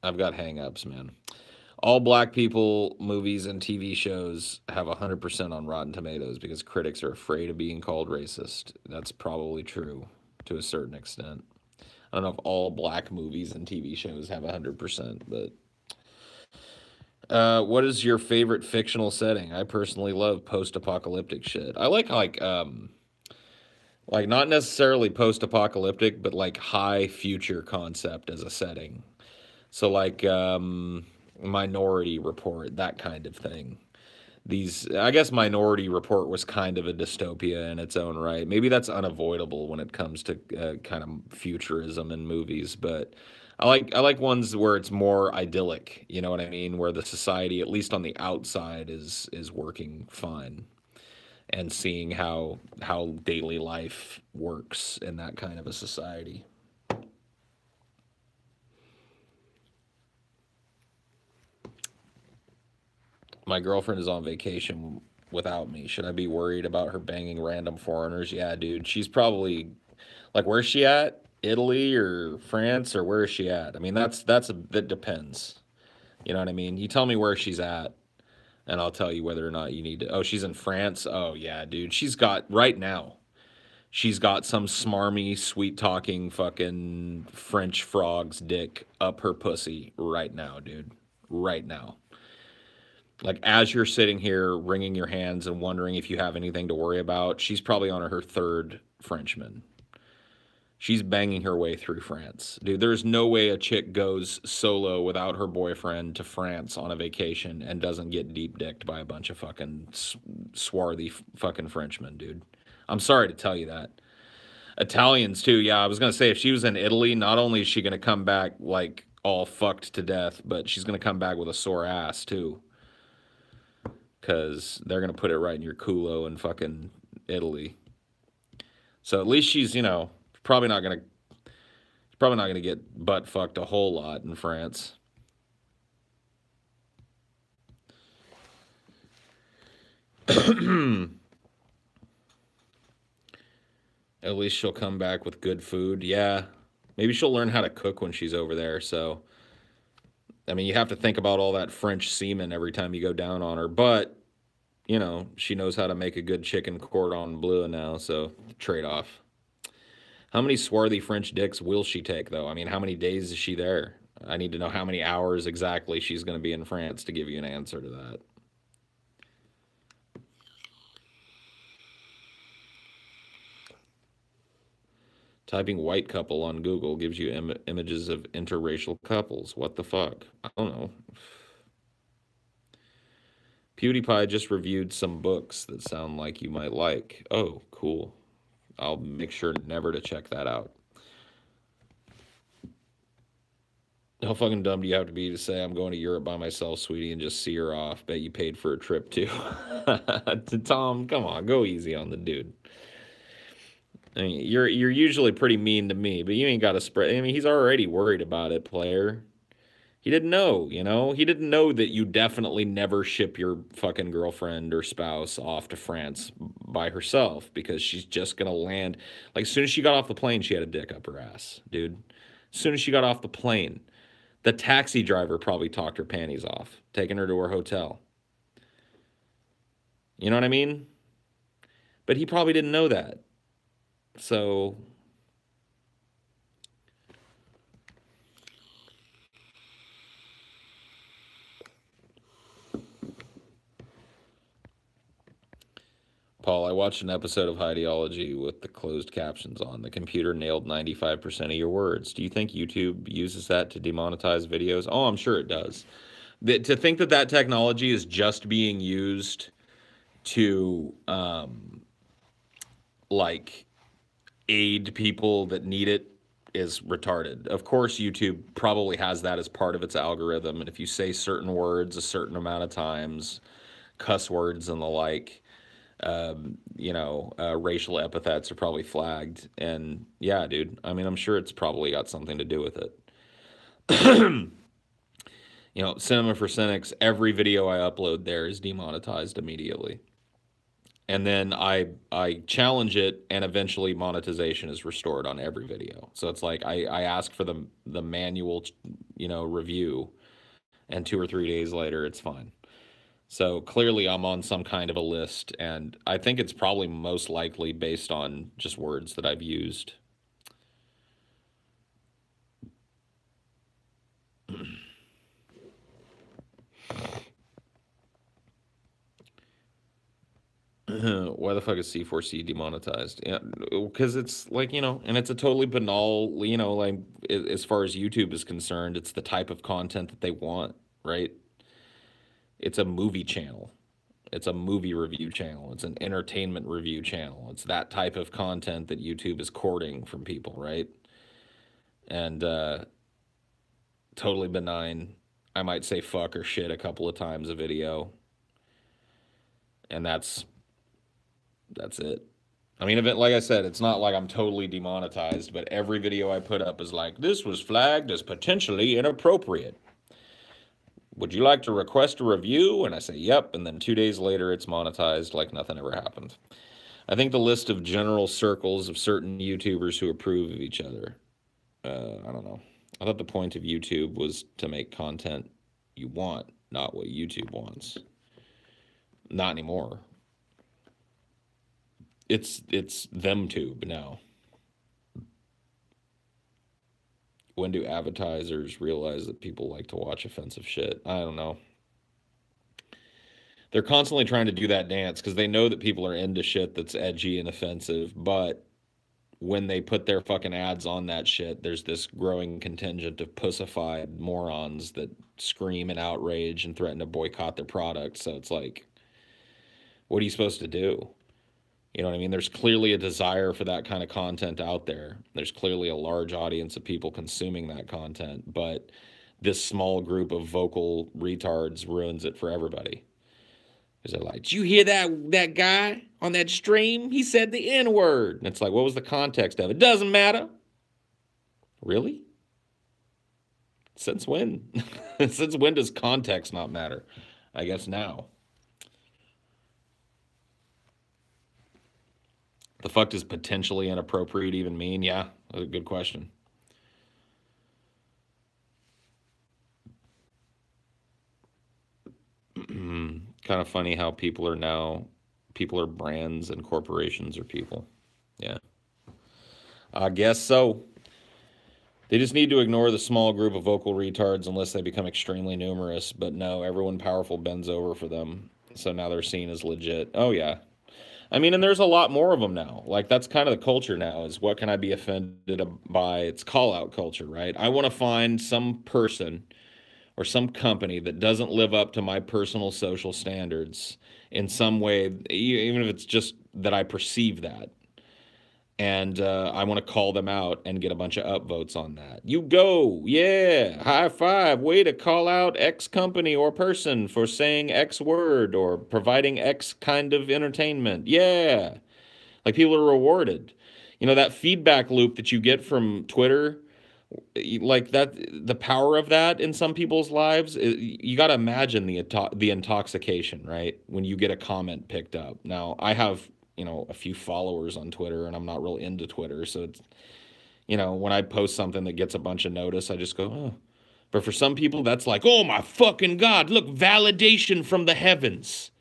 hang-ups, man. All black people movies and TV shows have 100% on Rotten Tomatoes because critics are afraid of being called racist. That's probably true to a certain extent. I don't know if all black movies and TV shows have 100%, but what is your favorite fictional setting? I personally love post-apocalyptic shit. I like Like not necessarily post-apocalyptic, but like high future concept as a setting. So like Minority Report, that kind of thing. These, I guess Minority Report was kind of a dystopia in its own right. Maybe that's unavoidable when it comes to kind of futurism in movies, but I like ones where it's more idyllic, you know what I mean, where the society, at least on the outside, is working fine, and seeing how daily life works in that kind of a society. My girlfriend is on vacation without me. Should I be worried about her banging random foreigners? Yeah, dude. She's probably like, where's she at? Italy or France, or where is she at? I mean, that depends. You know what I mean? You tell me where she's at, and I'll tell you whether or not you need to. Oh, she's in France. Oh yeah, dude. She's got right now. She's got some smarmy, sweet talking fucking French frog's dick up her pussy right now, dude. Right now. Like as you're sitting here wringing your hands and wondering if you have anything to worry about, she's probably on her third Frenchman. She's banging her way through France. Dude, there's no way a chick goes solo without her boyfriend to France on a vacation and doesn't get deep dicked by a bunch of fucking swarthy fucking Frenchmen, dude. I'm sorry to tell you that. Italians too. Yeah, I was going to say if she was in Italy, not only is she going to come back like all fucked to death, but she's going to come back with a sore ass too. Because they're going to put it right in your culo in fucking Italy. So at least she's, probably not going to get butt fucked a whole lot in France. At least she'll come back with good food. Yeah. Maybe she'll learn how to cook when she's over there. So, I mean, you have to think about all that French semen every time you go down on her. But, she knows how to make a good chicken cordon bleu now. So, trade off. How many swarthy French dicks will she take, though? I mean, how many days is she there? I need to know how many hours exactly she's going to be in France to give you an answer to that. Typing white couple on Google gives you images of interracial couples. What the fuck? I don't know. PewDiePie just reviewed some books that sound like you might like. Oh, cool. I'll make sure never to check that out. How fucking dumb do you have to be to say I'm going to Europe by myself, sweetie, and just see her off? Bet you paid for a trip too. Tom, come on, go easy on the dude. I mean, you're usually pretty mean to me, but you ain't got to spread. I mean, he's already worried about it, player. He didn't know, He didn't know that you definitely never ship your fucking girlfriend or spouse off to France by herself because she's just gonna land. Like, as soon as she got off the plane, she had a dick up her ass, dude. As soon as she got off the plane, the taxi driver probably talked her panties off, taking her to her hotel. You know what I mean? But he probably didn't know that. So, Paul, I watched an episode of Highdeology with the closed captions on. The computer nailed 95% of your words. Do you think YouTube uses that to demonetize videos? Oh, I'm sure it does. To think that technology is just being used to, aid people that need it is retarded. Of course, YouTube probably has that as part of its algorithm. And if you say certain words a certain amount of times, cuss words and the like, racial epithets are probably flagged. And yeah, dude, I mean, I'm sure it's probably got something to do with it. Cinema for Cynics, every video I upload there is demonetized immediately. And then I challenge it, and eventually monetization is restored on every video. So it's like I ask for the manual, review, and 2 or 3 days later, it's fine. So clearly I'm on some kind of a list, and I think it's probably most likely based on just words that I've used. Why the fuck is C4C demonetized? Yeah, because it's like, and it's a totally banal, like as far as YouTube is concerned, it's the type of content that they want, right? It's a movie channel. It's a movie review channel. It's an entertainment review channel. It's that type of content that YouTube is courting from people, right? And totally benign. I might say fuck or shit a couple of times a video. And that's it. I mean, like I said, it's not like I'm totally demonetized, but every video I put up is like, this was flagged as potentially inappropriate. Would you like to request a review? And I say, yep. And then 2 days later, it's monetized like nothing ever happened. I think the list of general circles of certain YouTubers who approve of each other. I don't know. I thought the point of YouTube was to make content you want, not what YouTube wants. Not anymore. It's ThemTube now. When do advertisers realize that people like to watch offensive shit? I don't know. They're constantly trying to do that dance because they know that people are into shit that's edgy and offensive, but when they put their fucking ads on that shit, there's this growing contingent of pussified morons that scream in outrage and threaten to boycott their product. So it's like, what are you supposed to do? You know what I mean? There's clearly a desire for that kind of content out there. There's clearly a large audience of people consuming that content, but this small group of vocal retards ruins it for everybody. Because they're like, did you hear that guy on that stream? He said the N-word. And it's like, what was the context of it? Doesn't matter. Really? Since when? Since when does context not matter? I guess now. The fuck does potentially inappropriate even mean? Yeah, that's a good question. Kind of funny how people are brands and corporations are people. Yeah. I guess so. They just need to ignore the small group of vocal retards unless they become extremely numerous. But no, everyone powerful bends over for them. So now they're seen as legit. Oh, yeah. I mean, and there's a lot more of them now. Like, that's kind of the culture now, is what can I be offended by? It's call-out culture, right? I want to find some person or some company that doesn't live up to my personal social standards in some way, even if it's just that I perceive that. And I want to call them out and get a bunch of upvotes on that. You go, yeah, high five, way to call out X company or person for saying X word or providing X kind of entertainment. Yeah, like people are rewarded. You know, that feedback loop that you get from Twitter, like that, the power of that in some people's lives, you got to imagine the intoxication, right? When you get a comment picked up. Now, I have a few followers on Twitter, and I'm not real into Twitter. So it's, when I post something that gets a bunch of notice, I just go, oh. But for some people, that's like, oh my fucking God, look, validation from the heavens.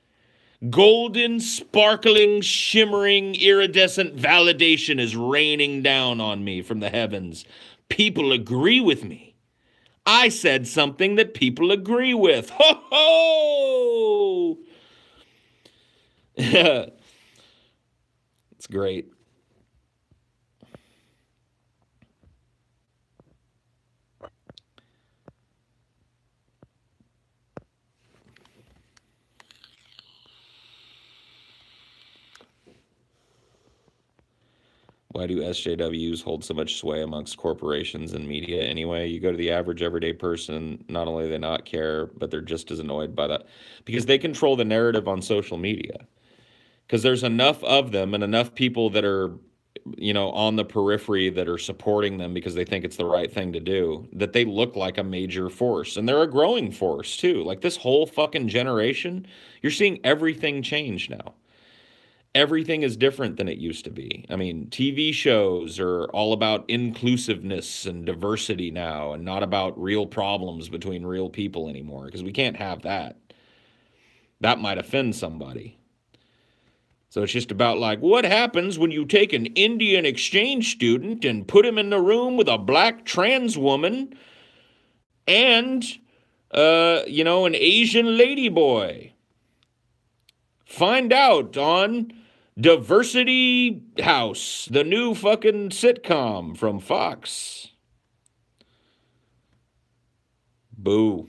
Golden, sparkling, shimmering, iridescent validation is raining down on me from the heavens. People agree with me. I said something that people agree with. Ho ho! It's great. Why do SJWs hold so much sway amongst corporations and media anyway? You go to the average everyday person, not only do they not care, but they're just as annoyed by that. Because they control the narrative on social media. Because there's enough of them and enough people that are, on the periphery that are supporting them because they think it's the right thing to do, that they look like a major force. And they're a growing force, too. Like this whole fucking generation, you're seeing everything change now. Everything is different than it used to be. I mean, TV shows are all about inclusiveness and diversity now and not about real problems between real people anymore, because we can't have that. That might offend somebody. So it's just about like, what happens when you take an Indian exchange student and put him in the room with a black trans woman and, an Asian ladyboy? Find out on Diversity House, the new fucking sitcom from Fox. Boo.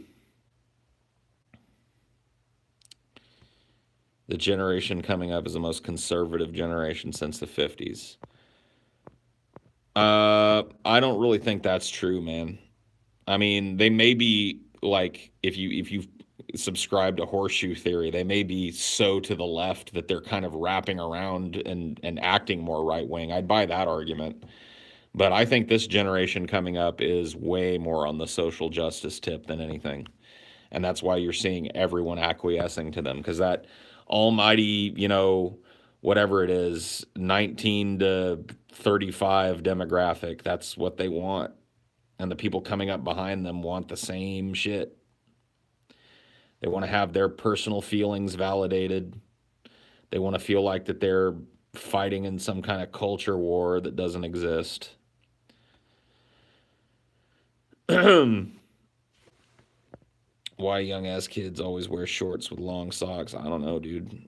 The generation coming up is the most conservative generation since the 50s. I don't really think that's true, man. I mean, they may be like, if you subscribe to horseshoe theory, they may be so to the left that they're kind of wrapping around and acting more right wing. I'd buy that argument. But I think this generation coming up is way more on the social justice tip than anything. And that's why you're seeing everyone acquiescing to them, because that almighty, you know, whatever it is, 19 to 35 demographic, that's what they want. And the people coming up behind them want the same shit. They want to have their personal feelings validated. They want to feel like that they're fighting in some kind of culture war that doesn't exist. Why young ass kids always wear shorts with long socks? I don't know, dude.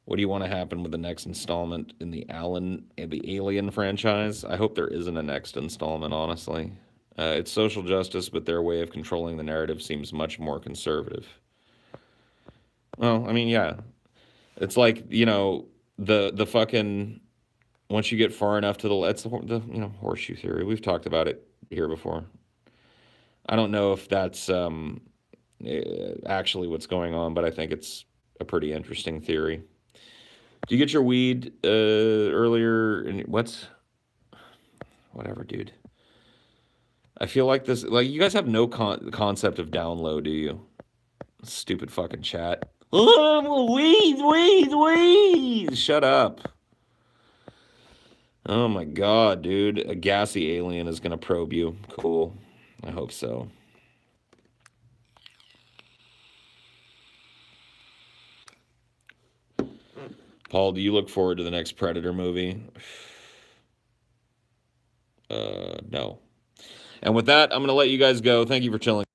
What do you want to happen with the next installment in the Alien franchise? I hope there isn't a next installment, honestly. It's social justice, but their way of controlling the narrative seems much more conservative. Well, I mean, yeah. It's like, you know, the fucking, once you get far enough to it's the you know, horseshoe theory. We've talked about it here before. I don't know if that's actually what's going on, but I think it's a pretty interesting theory. Do you get your weed earlier? Whatever, dude. I feel like this, like, you guys have no concept of download, do you? Stupid fucking chat. Weed. Shut up. Oh my god, dude. A gassy alien is going to probe you. Cool. I hope so. Paul, do you look forward to the next Predator movie? No. And with that, I'm going to let you guys go. Thank you for chilling.